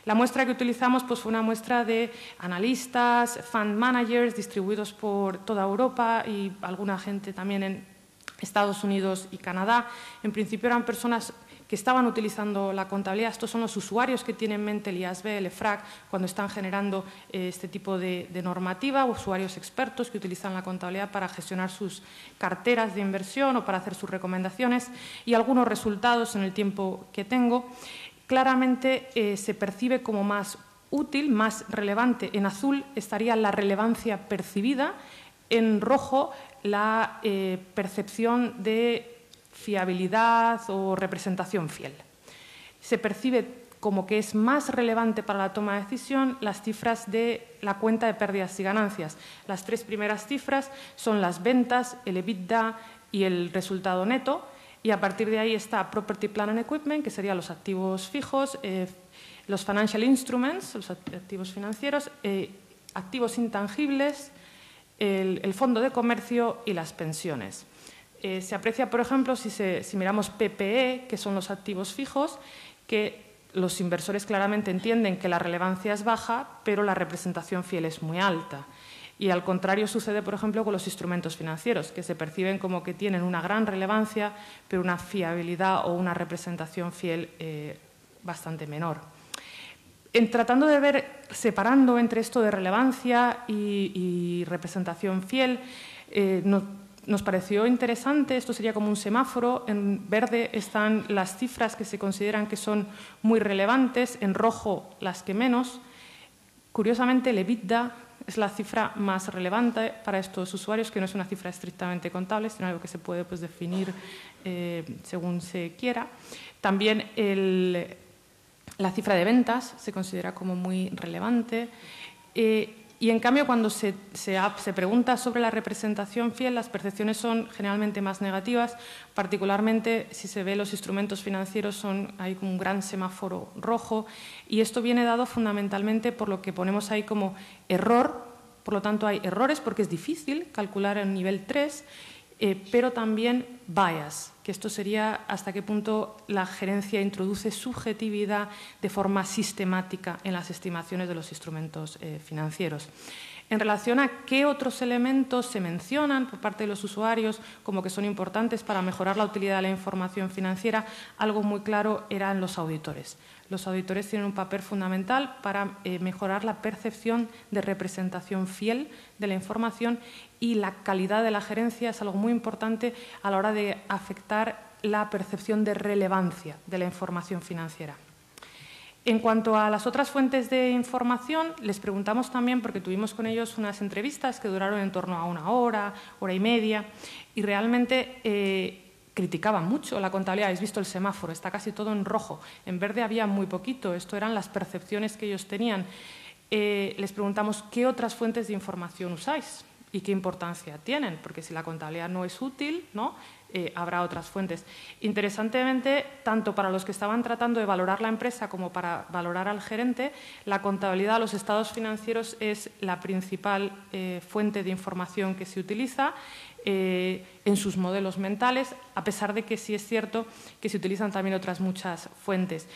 La muestra que utilizamos pues, fue una muestra de analistas, fund managers distribuidos por toda Europa y alguna gente también en Estados Unidos y Canadá. En principio eran personas que estaban utilizando la contabilidad. Estos son los usuarios que tienen en mente el IASB, el EFRAG, cuando están generando este tipo de normativa, usuarios expertos que utilizan la contabilidad para gestionar sus carteras de inversión o para hacer sus recomendaciones y algunos resultados en el tiempo que tengo. Claramente se percibe como más útil, más relevante. En azul estaría la relevancia percibida, en rojo la percepción de fiabilidad o representación fiel. Se percibe como que es más relevante para la toma de decisión las cifras de la cuenta de pérdidas y ganancias. Las 3 primeras cifras son las ventas, el EBITDA y el resultado neto, y a partir de ahí está Property, Plant and Equipment, que serían los activos fijos, los Financial Instruments, los activos financieros, activos intangibles, el fondo de comercio y las pensiones. Se aprecia, por ejemplo, si miramos PPE, que son los activos fijos, que los inversores claramente entienden que la relevancia es baja, pero la representación fiel es muy alta. Y al contrario sucede, por ejemplo, con los instrumentos financieros, que se perciben como que tienen una gran relevancia, pero una fiabilidad o una representación fiel bastante menor. Tratando de ver, separando entre esto de relevancia y representación fiel, nos pareció interesante, esto sería como un semáforo, en verde están las cifras que se consideran que son muy relevantes, en rojo las que menos. Curiosamente, el EBITDA es la cifra más relevante para estos usuarios, que no es una cifra estrictamente contable, sino algo que se puede pues, definir según se quiera. También la cifra de ventas se considera como muy relevante. Y en cambio, cuando se pregunta sobre la representación fiel, las percepciones son generalmente más negativas, particularmente si se ve los instrumentos financieros, hay como un gran semáforo rojo, y esto viene dado fundamentalmente por lo que ponemos ahí como error. Por lo tanto, hay errores porque es difícil calcular en nivel 3, pero también bias, que esto sería hasta qué punto la gerencia introduce subjetividad de forma sistemática en las estimaciones de los instrumentos financieros. En relación a qué otros elementos se mencionan por parte de los usuarios como que son importantes para mejorar la utilidad de la información financiera, algo muy claro eran los auditores. Los auditores tienen un papel fundamental para mejorar la percepción de representación fiel de la información, y la calidad de la gerencia es algo muy importante a la hora de afectar la percepción de relevancia de la información financiera. En cuanto a las otras fuentes de información, les preguntamos también, porque tuvimos con ellos unas entrevistas que duraron en torno a 1 hora, hora y media, y realmente criticaban mucho la contabilidad. Habéis visto el semáforo, está casi todo en rojo. En verde había muy poquito. Esto eran las percepciones que ellos tenían. Les preguntamos qué otras fuentes de información usáis y qué importancia tienen, porque si la contabilidad no es útil, ¿no? habrá otras fuentes. Interesantemente, tanto para los que estaban tratando de valorar la empresa como para valorar al gerente, la contabilidad, los estados financieros es la principal fuente de información que se utiliza en sus modelos mentales, a pesar de que sí es cierto que se utilizan también otras muchas fuentes.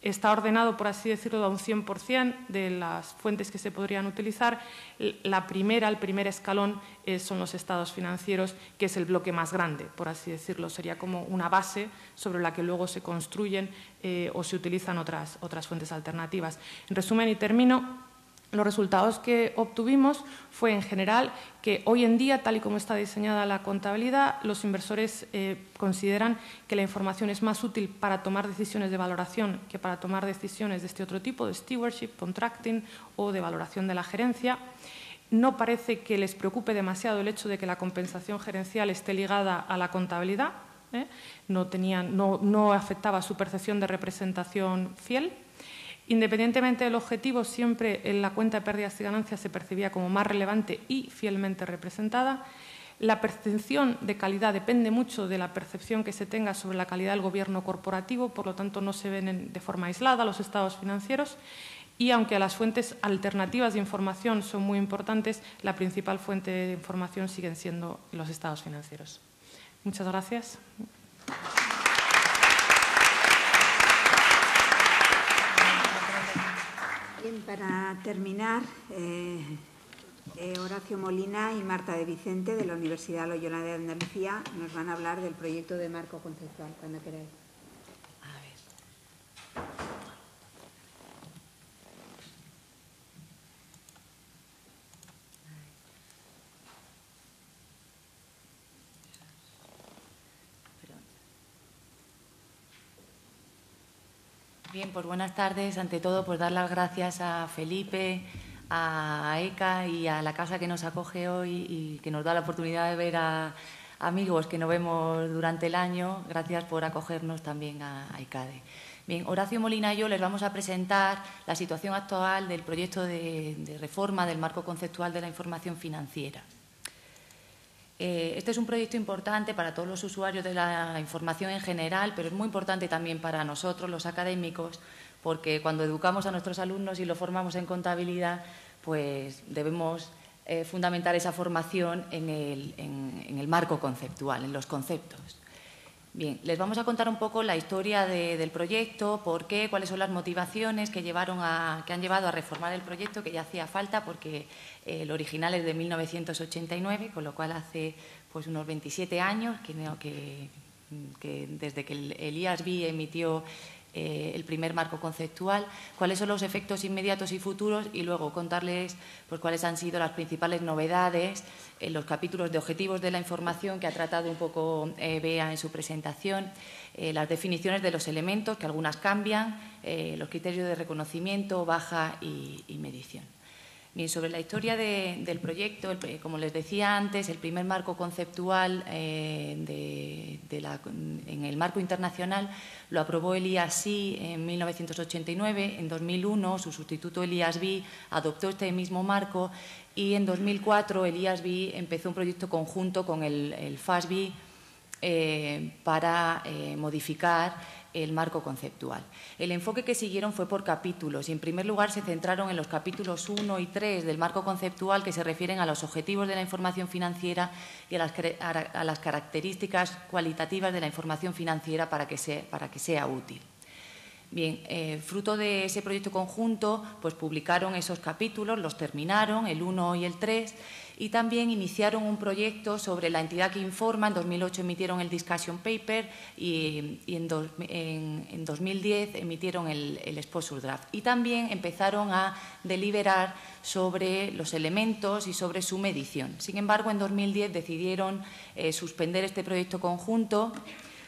Está ordenado, por así decirlo, a un 100% de las fuentes que se podrían utilizar. El primer escalón son los estados financieros, que es el bloque más grande, por así decirlo. Sería como una base sobre la que luego se construyen o se utilizan otras fuentes alternativas. En resumen, y termino, los resultados que obtuvimos fue, en general, que hoy en día, tal y como está diseñada la contabilidad, los inversores consideran que la información es más útil para tomar decisiones de valoración que para tomar decisiones de este otro tipo, de stewardship, contracting o de valoración de la gerencia. No parece que les preocupe demasiado el hecho de que la compensación gerencial esté ligada a la contabilidad. No afectaba su percepción de representación fiel. Independientemente del objetivo, siempre en la cuenta de pérdidas y ganancias se percibía como más relevante y fielmente representada. La percepción de calidad depende mucho de la percepción que se tenga sobre la calidad del gobierno corporativo, por lo tanto no se ven de forma aislada los estados financieros. Y aunque las fuentes alternativas de información son muy importantes, la principal fuente de información siguen siendo los estados financieros. Muchas gracias. Bien, para terminar, Horacio Molina y Marta de Vicente, de la Universidad Loyola de Andalucía, nos van a hablar del proyecto de marco conceptual, cuando queráis. Bien, pues buenas tardes. Ante todo, pues dar las gracias a Felipe, a ECA y a la casa que nos acoge hoy y que nos da la oportunidad de ver a amigos que no vemos durante el año. Gracias por acogernos también a ICADE. Bien, Horacio Molina y yo les vamos a presentar la situación actual del proyecto de reforma del marco conceptual de la información financiera. Este es un proyecto importante para todos los usuarios de la información en general, pero es muy importante también para nosotros, los académicos, porque cuando educamos a nuestros alumnos y los formamos en contabilidad, pues debemos fundamentar esa formación en el marco conceptual, en los conceptos. Bien, les vamos a contar un poco la historia del proyecto, por qué, cuáles son las motivaciones que han llevado a reformar el proyecto, que ya hacía falta porque el original es de 1989, con lo cual hace pues unos 27 años que desde que el IASB emitió el primer marco conceptual, cuáles son los efectos inmediatos y futuros y luego contarles pues, cuáles han sido las principales novedades en los capítulos de objetivos de la información que ha tratado un poco Bea en su presentación, las definiciones de los elementos, que algunas cambian, los criterios de reconocimiento, baja y medición. Bien, sobre la historia del proyecto, como les decía antes, el primer marco conceptual en el marco internacional lo aprobó el IASB en 1989. En 2001, su sustituto, el IASB, adoptó este mismo marco y en 2004 el IASB empezó un proyecto conjunto con el FASB para modificar el marco conceptual. El enfoque que siguieron fue por capítulos y, en primer lugar, se centraron en los capítulos 1 y 3 del marco conceptual, que se refieren a los objetivos de la información financiera y a las características cualitativas de la información financiera para que sea útil. Bien, fruto de ese proyecto conjunto, pues publicaron esos capítulos, los terminaron, el 1 y el 3, y también iniciaron un proyecto sobre la entidad que informa. En 2008 emitieron el discussion paper y en 2010 emitieron el exposure draft. Y también empezaron a deliberar sobre los elementos y sobre su medición. Sin embargo, en 2010 decidieron suspender este proyecto conjunto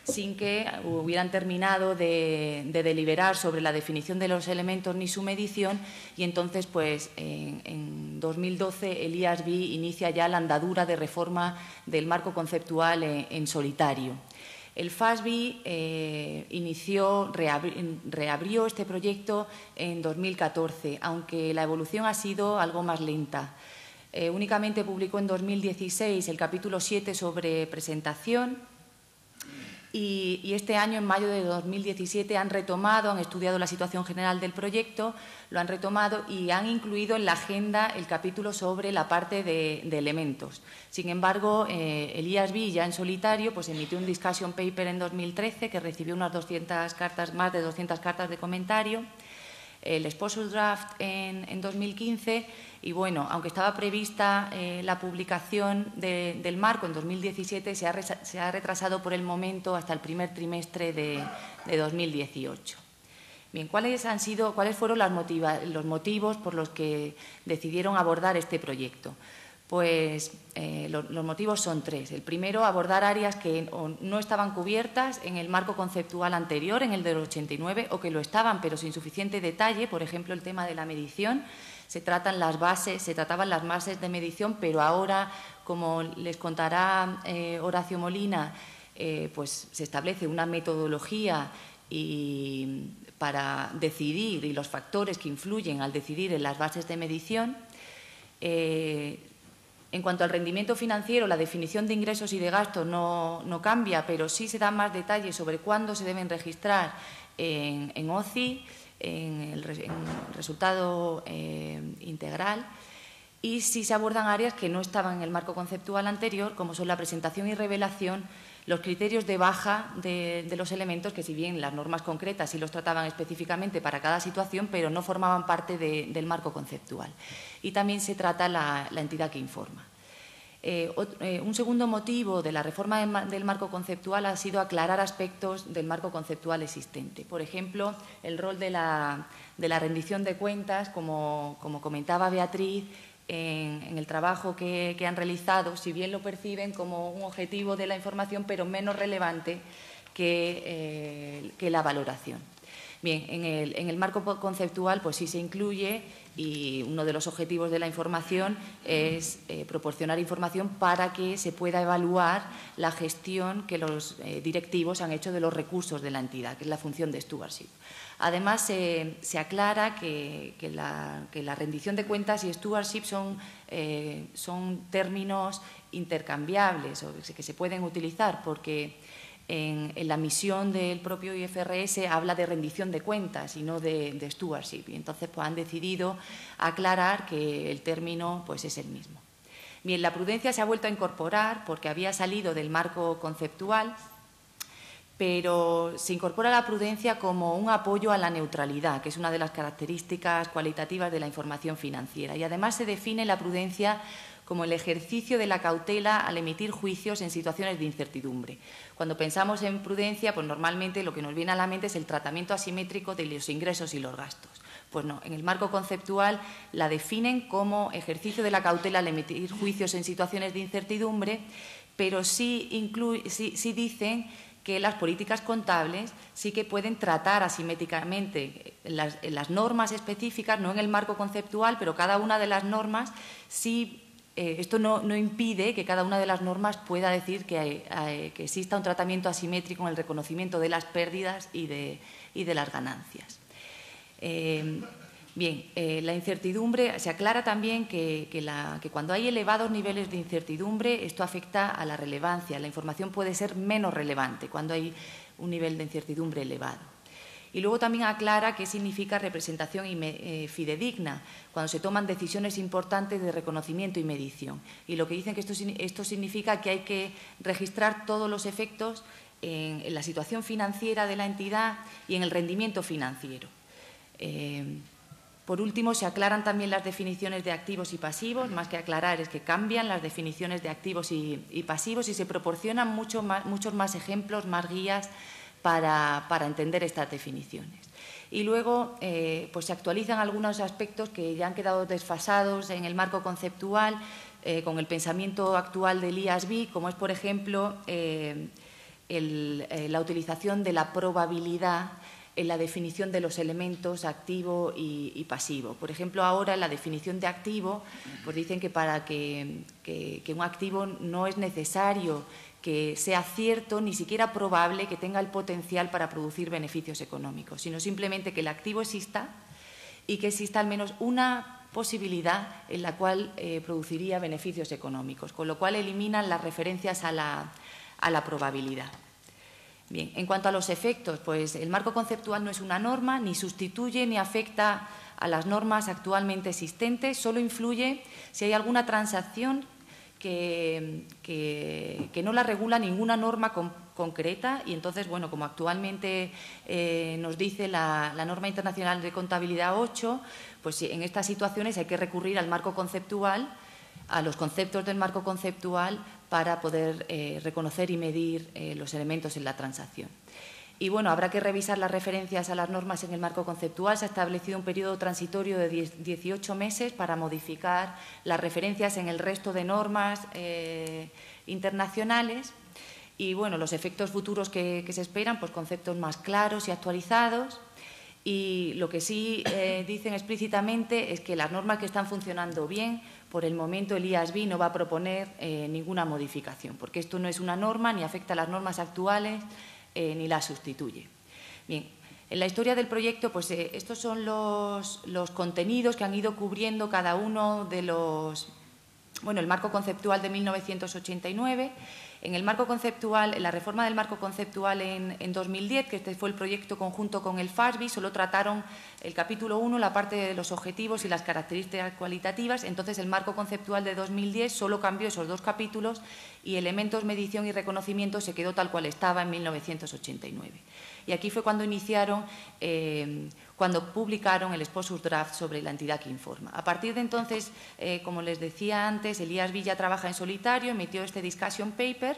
sin que hubieran terminado de deliberar sobre la definición de los elementos ni su medición, y entonces pues en 2012 el IASB inicia ya la andadura de reforma del marco conceptual en solitario. El FASB reabrió este proyecto en 2014, aunque la evolución ha sido algo más lenta. Únicamente publicó en 2016 el capítulo 7 sobre presentación y este año, en mayo de 2017, han estudiado la situación general del proyecto, lo han retomado y han incluido en la agenda el capítulo sobre la parte de elementos. Sin embargo, el IASB ya en solitario pues emitió un discussion paper en 2013 que recibió unas 200 cartas, más de 200 cartas de comentario, el exposure draft en 2015 y, bueno, aunque estaba prevista la publicación del marco en 2017, se ha retrasado por el momento hasta el primer trimestre de 2018. Bien, ¿cuáles fueron los motivos por los que decidieron abordar este proyecto? Pues los motivos son tres. El primero, abordar áreas que no estaban cubiertas en el marco conceptual anterior, en el del 89, o que lo estaban, pero sin suficiente detalle. Por ejemplo, el tema de la medición. Se trataban las bases de medición, pero ahora, como les contará Horacio Molina, pues se establece una metodología para decidir y los factores que influyen al decidir en las bases de medición. En cuanto al rendimiento financiero, la definición de ingresos y de gastos no cambia, pero sí se dan más detalles sobre cuándo se deben registrar en OCI, en el resultado integral, y sí se abordan áreas que no estaban en el marco conceptual anterior, como son la presentación y revelación, los criterios de baja de los elementos, que si bien las normas concretas sí los trataban específicamente para cada situación, pero no formaban parte del marco conceptual. Y también se trata la entidad que informa. Un segundo motivo de la reforma del marco conceptual ha sido aclarar aspectos del marco conceptual existente. Por ejemplo, el rol de la rendición de cuentas, como comentaba Beatriz, en el trabajo que han realizado, si bien lo perciben como un objetivo de la información, pero menos relevante que la valoración. Bien, en el marco conceptual pues sí se incluye, y uno de los objetivos de la información es proporcionar información para que se pueda evaluar la gestión que los directivos han hecho de los recursos de la entidad, que es la función de stewardship. Además, se aclara que la rendición de cuentas y stewardship son términos intercambiables o que se pueden utilizar, porque en la misión del propio IFRS habla de rendición de cuentas y no de stewardship. Y entonces pues, han decidido aclarar que el término pues, es el mismo. Bien, la prudencia se ha vuelto a incorporar porque había salido del marco conceptual, pero se incorpora la prudencia como un apoyo a la neutralidad, que es una de las características cualitativas de la información financiera. Y además se define la prudencia como el ejercicio de la cautela al emitir juicios en situaciones de incertidumbre. Cuando pensamos en prudencia, pues normalmente lo que nos viene a la mente es el tratamiento asimétrico de los ingresos y los gastos. Pues no, en el marco conceptual la definen como ejercicio de la cautela al emitir juicios en situaciones de incertidumbre, pero sí dicen que las políticas contables sí que pueden tratar asimétricamente las normas específicas, no en el marco conceptual, pero cada una de las normas sí. Esto no impide que cada una de las normas pueda decir que exista un tratamiento asimétrico en el reconocimiento de las pérdidas y de las ganancias. Bien, la incertidumbre, se aclara también que cuando hay elevados niveles de incertidumbre, esto afecta a la relevancia. La información puede ser menos relevante cuando hay un nivel de incertidumbre elevado. Y luego también aclara qué significa representación fidedigna, cuando se toman decisiones importantes de reconocimiento y medición. Y lo que dicen que esto significa que hay que registrar todos los efectos en la situación financiera de la entidad y en el rendimiento financiero. Por último, se aclaran también las definiciones de activos y pasivos. Más que aclarar, es que cambian las definiciones de activos y pasivos y se proporcionan muchos más ejemplos, más guías para entender estas definiciones. Y luego pues se actualizan algunos aspectos que ya han quedado desfasados en el marco conceptual con el pensamiento actual del IASB, como es, por ejemplo, la utilización de la probabilidad en la definición de los elementos activo y pasivo. Por ejemplo, ahora en la definición de activo, pues dicen que para que un activo no es necesario que sea cierto, ni siquiera probable, que tenga el potencial para producir beneficios económicos, sino simplemente que el activo exista y que exista al menos una posibilidad en la cual produciría beneficios económicos, con lo cual eliminan las referencias a la probabilidad. Bien, en cuanto a los efectos, pues el marco conceptual no es una norma, ni sustituye ni afecta a las normas actualmente existentes, solo influye si hay alguna transacción que no la regula ninguna norma concreta y entonces, bueno, como actualmente nos dice la norma internacional de contabilidad 8, pues en estas situaciones hay que recurrir al marco conceptual, a los conceptos del marco conceptual para poder reconocer y medir los elementos en la transacción. Y bueno, habrá que revisar las referencias a las normas en el marco conceptual. Se ha establecido un periodo transitorio de 18 meses para modificar las referencias en el resto de normas internacionales. Y bueno, los efectos futuros que se esperan, pues conceptos más claros y actualizados. Y lo que sí dicen explícitamente es que las normas que están funcionando bien, por el momento el IASB no va a proponer ninguna modificación, porque esto no es una norma ni afecta a las normas actuales ni las sustituye. Bien, en la historia del proyecto, pues estos son los contenidos que han ido cubriendo cada uno de los... Bueno, el marco conceptual de 1989, en el marco conceptual, en la reforma del marco conceptual en 2010, que este fue el proyecto conjunto con el FASB, solo trataron el capítulo 1, la parte de los objetivos y las características cualitativas. Entonces, el marco conceptual de 2010 solo cambió esos dos capítulos y elementos, medición y reconocimiento se quedó tal cual estaba en 1989. Y aquí fue cuando iniciaron, cuando publicaron el Exposure Draft sobre la entidad que informa. A partir de entonces, como les decía antes, el IASB ya trabaja en solitario, emitió este discussion paper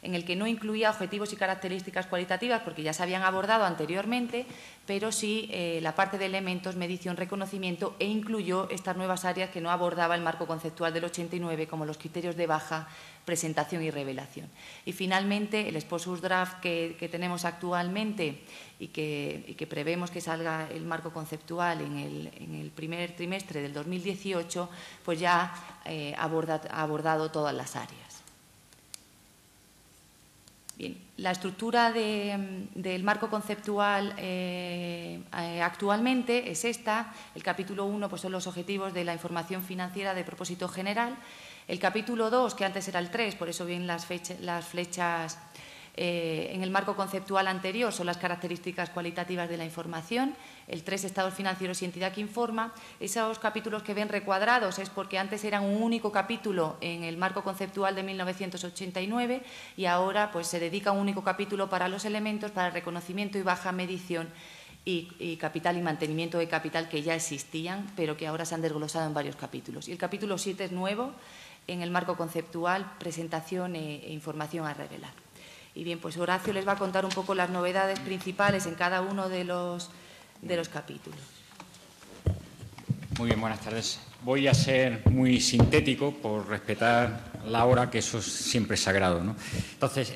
en el que no incluía objetivos y características cualitativas porque ya se habían abordado anteriormente, pero sí la parte de elementos, medición, reconocimiento e incluyó estas nuevas áreas que no abordaba el marco conceptual del 89 como los criterios de baja, presentación y revelación. Y finalmente el Exposure Draft que tenemos actualmente y que prevemos que salga el marco conceptual en el primer trimestre del 2018, pues ya ha abordado todas las áreas. Bien, la estructura del marco conceptual actualmente es esta. El capítulo 1 pues son los objetivos de la información financiera de propósito general. El capítulo 2, que antes era el 3, por eso vienen las flechas en el marco conceptual anterior, son las características cualitativas de la información. El 3, estados financieros y entidad que informa. Esos capítulos que ven recuadrados es porque antes eran un único capítulo en el marco conceptual de 1989 y ahora pues se dedica un único capítulo para los elementos, para el reconocimiento y baja medición y capital y mantenimiento de capital que ya existían, pero que ahora se han desglosado en varios capítulos. Y el capítulo 7 es nuevo en el marco conceptual, presentación e información a revelar. Y bien, pues Horacio les va a contar un poco las novedades principales en cada uno de los capítulos. Muy bien, buenas tardes. Voy a ser muy sintético por respetar la hora, que eso siempre es sagrado, ¿no? Entonces,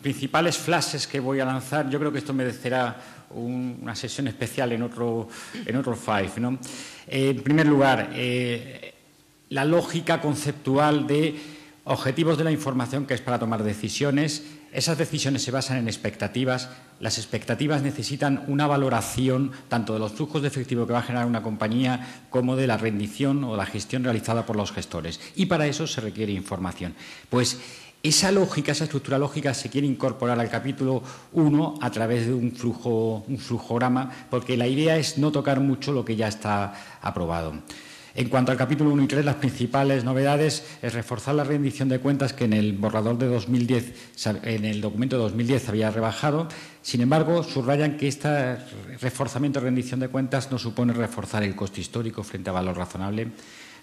principales flashes que voy a lanzar, yo creo que esto merecerá una sesión especial en otro Five, ¿no? En primer lugar, la lógica conceptual de objetivos de la información, que es para tomar decisiones. Esas decisiones se basan en expectativas. Las expectativas necesitan una valoración tanto de los flujos de efectivo que va a generar una compañía como de la rendición o la gestión realizada por los gestores. Y para eso se requiere información. Pues esa lógica, esa estructura lógica se quiere incorporar al capítulo 1 a través de un flujograma, porque la idea es no tocar mucho lo que ya está aprobado. En cuanto al capítulo 1 y 3, las principales novedades es reforzar la rendición de cuentas que en el borrador de 2010, en el documento de 2010 había rebajado. Sin embargo, subrayan que este reforzamiento de rendición de cuentas no supone reforzar el coste histórico frente a valor razonable,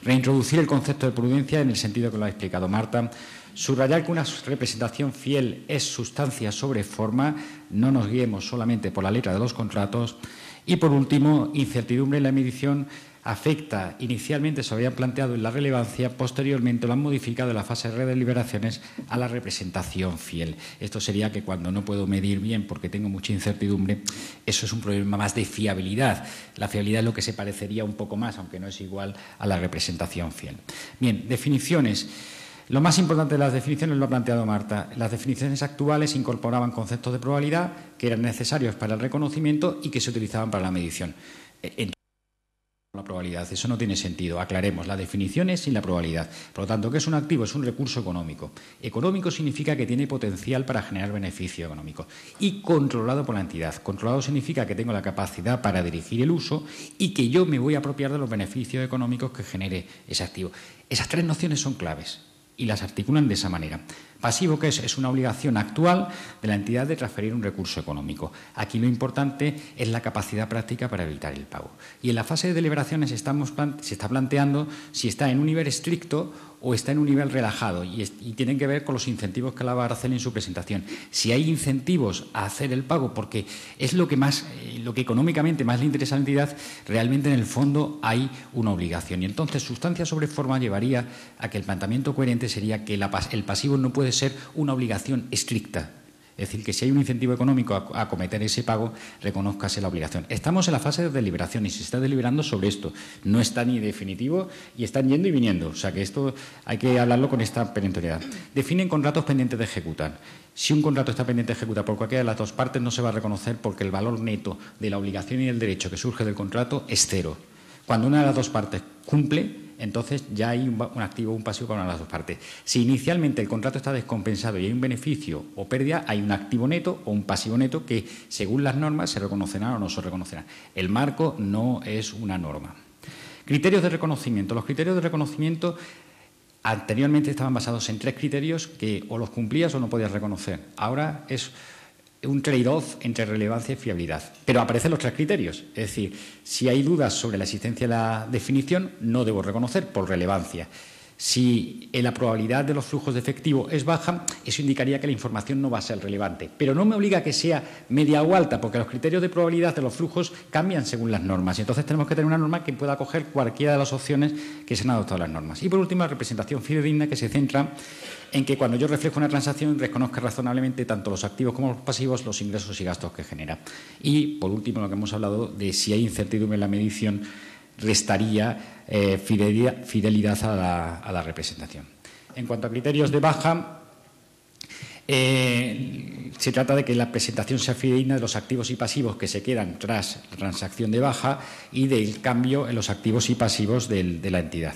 reintroducir el concepto de prudencia en el sentido que lo ha explicado Marta, subrayar que una representación fiel es sustancia sobre forma, no nos guiemos solamente por la letra de los contratos, y por último, incertidumbre en la medición afecta, inicialmente se habían planteado en la relevancia, posteriormente lo han modificado en la fase de deliberaciones a la representación fiel. Esto sería que cuando no puedo medir bien porque tengo mucha incertidumbre, eso es un problema más de fiabilidad. La fiabilidad es lo que se parecería un poco más, aunque no es igual a la representación fiel. Bien, definiciones. Lo más importante de las definiciones lo ha planteado Marta. Las definiciones actuales incorporaban conceptos de probabilidad que eran necesarios para el reconocimiento y que se utilizaban para la medición. La probabilidad, eso no tiene sentido. Aclaremos, la definición es sin la probabilidad. Por lo tanto, ¿qué es un activo? Es un recurso económico. Económico significa que tiene potencial para generar beneficio económico y controlado por la entidad. Controlado significa que tengo la capacidad para dirigir el uso y que yo me voy a apropiar de los beneficios económicos que genere ese activo. Esas tres nociones son claves y las articulan de esa manera. Pasivo, ¿qué es? Es una obligación actual de la entidad de transferir un recurso económico. Aquí lo importante es la capacidad práctica para evitar el pago. Y en la fase de deliberaciones se está planteando si está en un nivel estricto o está en un nivel relajado y tienen que ver con los incentivos que hablaba Araceli en su presentación. Si hay incentivos a hacer el pago porque es lo que económicamente más le interesa a la entidad, realmente en el fondo hay una obligación. Y entonces sustancia sobre forma llevaría a que el planteamiento coherente sería que el pasivo no puede ser una obligación estricta. Es decir, que si hay un incentivo económico a acometer ese pago, reconózcase la obligación. Estamos en la fase de deliberación y se está deliberando sobre esto. No está ni definitivo y están yendo y viniendo. O sea que esto hay que hablarlo con esta perentoriedad. Definen contratos pendientes de ejecutar. Si un contrato está pendiente de ejecutar por cualquiera de las dos partes, no se va a reconocer porque el valor neto de la obligación y del derecho que surge del contrato es cero. Cuando una de las dos partes cumple, entonces ya hay un activo o un pasivo para una de las dos partes. Si inicialmente el contrato está descompensado y hay un beneficio o pérdida, hay un activo neto o un pasivo neto que, según las normas, se reconocerán o no se reconocerán. El marco no es una norma. Criterios de reconocimiento. Los criterios de reconocimiento anteriormente estaban basados en 3 criterios que o los cumplías o no podías reconocer. Ahora es un trade-off entre relevancia y fiabilidad. Pero aparecen los 3 criterios. Es decir, si hay dudas sobre la existencia de la definición, no debo reconocer por relevancia. Si la probabilidad de los flujos de efectivo es baja, eso indicaría que la información no va a ser relevante. Pero no me obliga a que sea media o alta, porque los criterios de probabilidad de los flujos cambian según las normas. Y entonces tenemos que tener una norma que pueda acoger cualquiera de las opciones que se han adoptado las normas. Y por último, la representación fidedigna, que se centra en que cuando yo reflejo una transacción reconozca razonablemente tanto los activos como los pasivos, los ingresos y gastos que genera. Y por último, lo que hemos hablado de si hay incertidumbre en la medición, restaría fidelidad a la representación. En cuanto a criterios de baja, se trata de que la presentación sea fidedigna de los activos y pasivos que se quedan tras la transacción de baja y del cambio en los activos y pasivos de la entidad.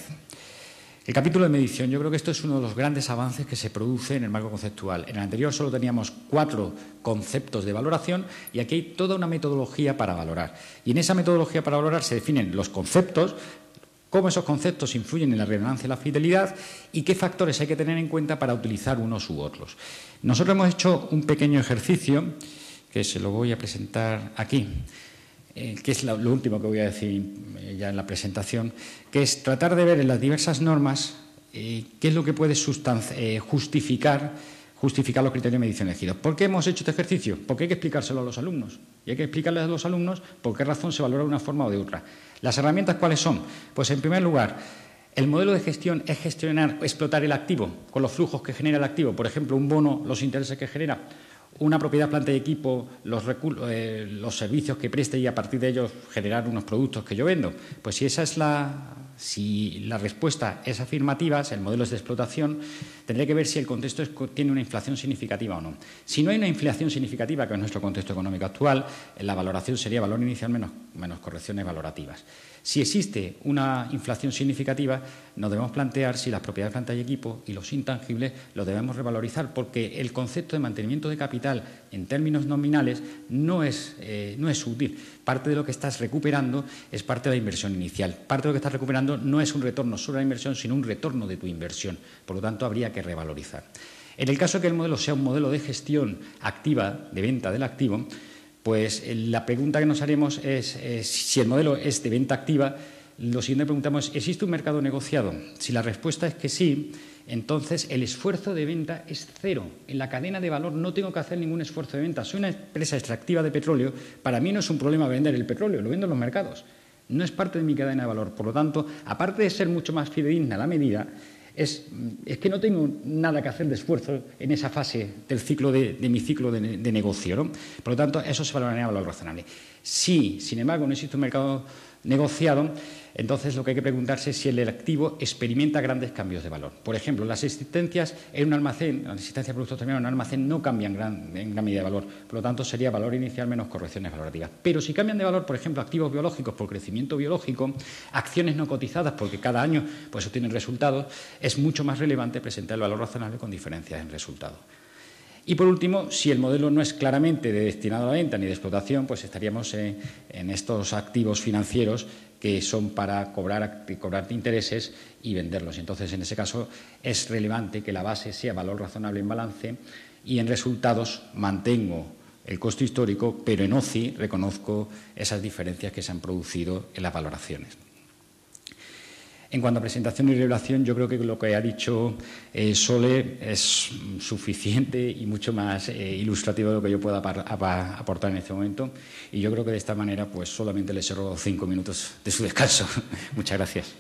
El capítulo de medición, yo creo que esto es uno de los grandes avances que se produce en el marco conceptual. En el anterior solo teníamos 4 conceptos de valoración y aquí hay toda una metodología para valorar. Y en esa metodología para valorar se definen los conceptos, cómo esos conceptos influyen en la relevancia y la fidelidad y qué factores hay que tener en cuenta para utilizar unos u otros. Nosotros hemos hecho un pequeño ejercicio que se lo voy a presentar aquí, que es lo último que voy a decir ya en la presentación, que es tratar de ver en las diversas normas qué es lo que puede justificar los criterios de medición elegidos. ¿Por qué hemos hecho este ejercicio? Porque hay que explicárselo a los alumnos. Y hay que explicarles a los alumnos por qué razón se valora de una forma o de otra. ¿Las herramientas cuáles son? Pues en primer lugar, el modelo de gestión es explotar el activo con los flujos que genera el activo. Por ejemplo, un bono, los intereses que genera. Una propiedad, planta y equipo, los servicios que preste y a partir de ellos generar unos productos que yo vendo. Pues si la respuesta es afirmativa, si el modelo es de explotación, tendré que ver si el contexto tiene una inflación significativa o no. Si no hay una inflación significativa, que es nuestro contexto económico actual, la valoración sería valor inicial menos correcciones valorativas. Si existe una inflación significativa, nos debemos plantear si las propiedades, planta y equipo y los intangibles los debemos revalorizar, porque el concepto de mantenimiento de capital en términos nominales no es útil. Parte de lo que estás recuperando es parte de la inversión inicial. Parte de lo que estás recuperando no es un retorno sobre la inversión, sino un retorno de tu inversión. Por lo tanto, habría que revalorizar. En el caso de que el modelo sea un modelo de gestión activa, de venta del activo, pues la pregunta que nos haremos es si el modelo es de venta activa, lo siguiente que preguntamos es, ¿existe un mercado negociado? Si la respuesta es que sí, entonces el esfuerzo de venta es cero. En la cadena de valor no tengo que hacer ningún esfuerzo de venta. Soy una empresa extractiva de petróleo, para mí no es un problema vender el petróleo, lo vendo en los mercados. No es parte de mi cadena de valor. Por lo tanto, aparte de ser mucho más fidedigna la medida, es que no tengo nada que hacer de esfuerzo en esa fase del ciclo de mi ciclo de negocio, ¿no? Por lo tanto, eso se valoraría a valor razonable. Si, sin embargo, no existe un mercado negociado, entonces lo que hay que preguntarse es si el activo experimenta grandes cambios de valor. Por ejemplo, las existencias en un almacén, la existencia de productos terminados en un almacén no cambian en gran medida de valor, por lo tanto sería valor inicial menos correcciones valorativas. Pero si cambian de valor, por ejemplo, activos biológicos por crecimiento biológico, acciones no cotizadas porque cada año pues obtienen resultados, es mucho más relevante presentar el valor razonable con diferencias en resultados. Y, por último, si el modelo no es claramente destinado a la venta ni de explotación, pues estaríamos en estos activos financieros que son para cobrar intereses y venderlos. Entonces, en ese caso, es relevante que la base sea valor razonable en balance y en resultados mantengo el costo histórico, pero en OCI reconozco esas diferencias que se han producido en las valoraciones. En cuanto a presentación y revelación, yo creo que lo que ha dicho Sole es suficiente y mucho más ilustrativo de lo que yo pueda aportar en este momento. Y yo creo que de esta manera pues solamente les he robado 5 minutos de su descanso. Muchas gracias.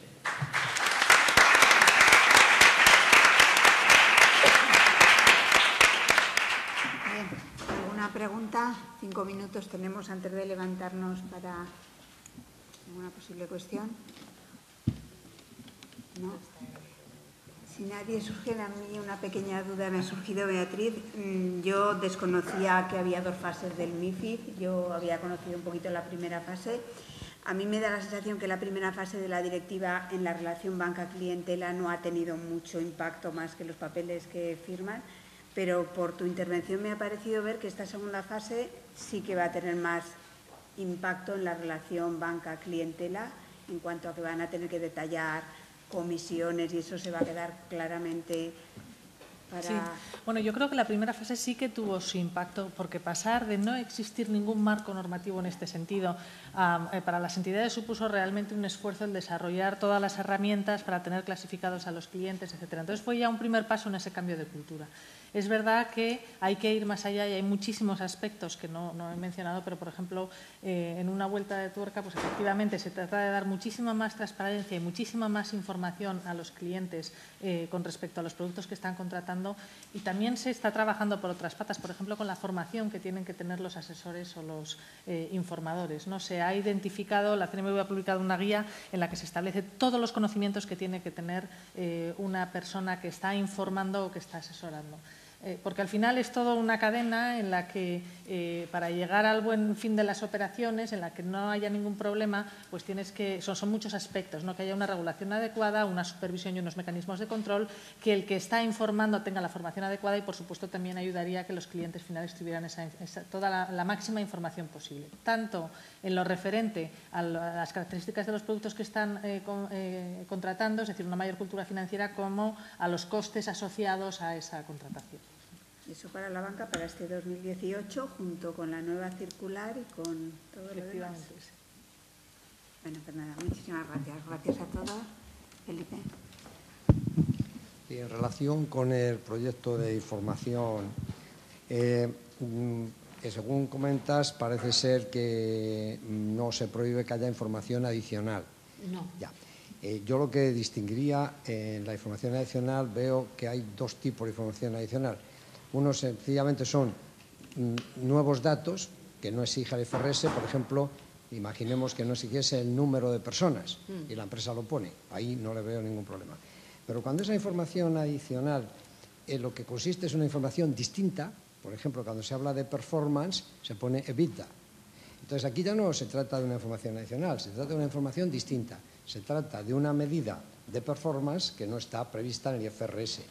Bien, ¿alguna pregunta? 5 minutos tenemos antes de levantarnos para alguna posible cuestión. ¿No? Si nadie surge a mí una pequeña duda me ha surgido, Beatriz. Yo desconocía que había 2 fases del MiFID, yo había conocido un poquito la primera fase. A mí me da la sensación que la primera fase de la directiva en la relación banca-clientela no ha tenido mucho impacto más que los papeles que firman, pero por tu intervención me ha parecido ver que esta segunda fase sí que va a tener más impacto en la relación banca-clientela en cuanto a que van a tener que detallar comisiones y eso se va a quedar claramente para... Sí. Bueno, yo creo que la primera fase sí que tuvo su impacto, porque pasar de no existir ningún marco normativo en este sentido para las entidades supuso realmente un esfuerzo el desarrollar todas las herramientas para tener clasificados a los clientes, etcétera. Entonces fue ya un primer paso en ese cambio de cultura. Es verdad que hay que ir más allá y hay muchísimos aspectos que no he mencionado, pero, por ejemplo, en una vuelta de tuerca, pues efectivamente se trata de dar muchísima más transparencia y muchísima más información a los clientes con respecto a los productos que están contratando, y también se está trabajando por otras patas, por ejemplo, con la formación que tienen que tener los asesores o los informadores, ¿no? Se ha identificado, la CNMV ha publicado una guía en la que se establece todos los conocimientos que tiene que tener una persona que está informando o que está asesorando. Porque al final es toda una cadena en la que para llegar al buen fin de las operaciones, en la que no haya ningún problema, pues tienes que, son muchos aspectos, ¿no? Que haya una regulación adecuada, una supervisión y unos mecanismos de control, que el que está informando tenga la formación adecuada y, por supuesto, también ayudaría a que los clientes finales tuvieran toda la máxima información posible, tanto en lo referente a las características de los productos que están contratando, es decir, una mayor cultura financiera, como a los costes asociados a esa contratación. Eso para la banca para este 2018, junto con la nueva circular y con todo lo demás. Sí. Bueno, pues nada, muchísimas gracias. Gracias a todos. Felipe. Y en relación con el proyecto de información, según comentas, parece ser que no se prohíbe que haya información adicional. No. Ya. Yo lo que distinguiría en la información adicional, veo que hay 2 tipos de información adicional. Uno sencillamente son nuevos datos que no exige el IFRS, por ejemplo, imaginemos que no exigiese el número de personas y la empresa lo pone, ahí no le veo ningún problema. Pero cuando esa información adicional lo que consiste es una información distinta, por ejemplo, cuando se habla de performance se pone EBITDA. Entonces aquí ya no se trata de una información adicional, se trata de una información distinta, se trata de una medida de performance que no está prevista en el IFRS.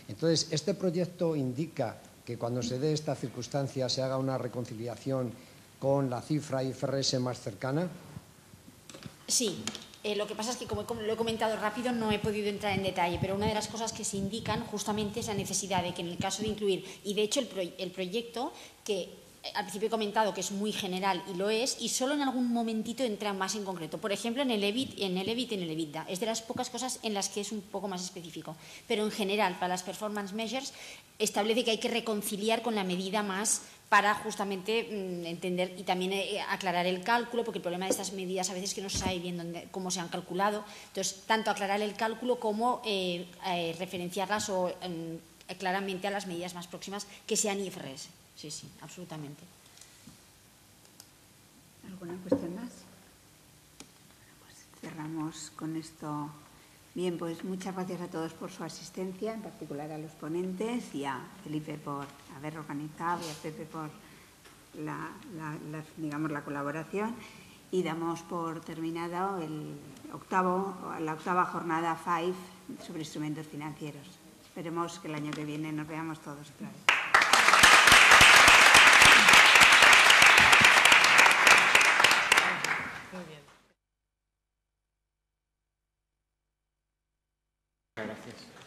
Entonces, ¿este proyecto indica que cuando se dé esta circunstancia se haga una reconciliación con la cifra IFRS más cercana? Sí. Lo que pasa es que, como lo he comentado rápido, no he podido entrar en detalle, pero una de las cosas que se indican justamente es la necesidad de que en el caso de incluir, y de hecho el proyecto que al principio he comentado que es muy general y lo es, y solo en algún momentito entra más en concreto. Por ejemplo, en el EBIT y en el EBITDA. Es de las pocas cosas en las que es un poco más específico. Pero en general, para las performance measures, establece que hay que reconciliar con la medida más para justamente entender y también aclarar el cálculo, porque el problema de estas medidas a veces es que no se sabe bien cómo se han calculado. Entonces, tanto aclarar el cálculo como referenciarlas o claramente a las medidas más próximas que sean IFRS. Sí, sí, absolutamente. ¿Alguna cuestión más? con esto. Bien, pues muchas gracias a todos por su asistencia, en particular a los ponentes y a Felipe por haber organizado y a Pepe por la colaboración. Y damos por terminado la octava jornada FIVE sobre instrumentos financieros. Esperemos que el año que viene nos veamos todos otra vez. Muy bien. Gracias.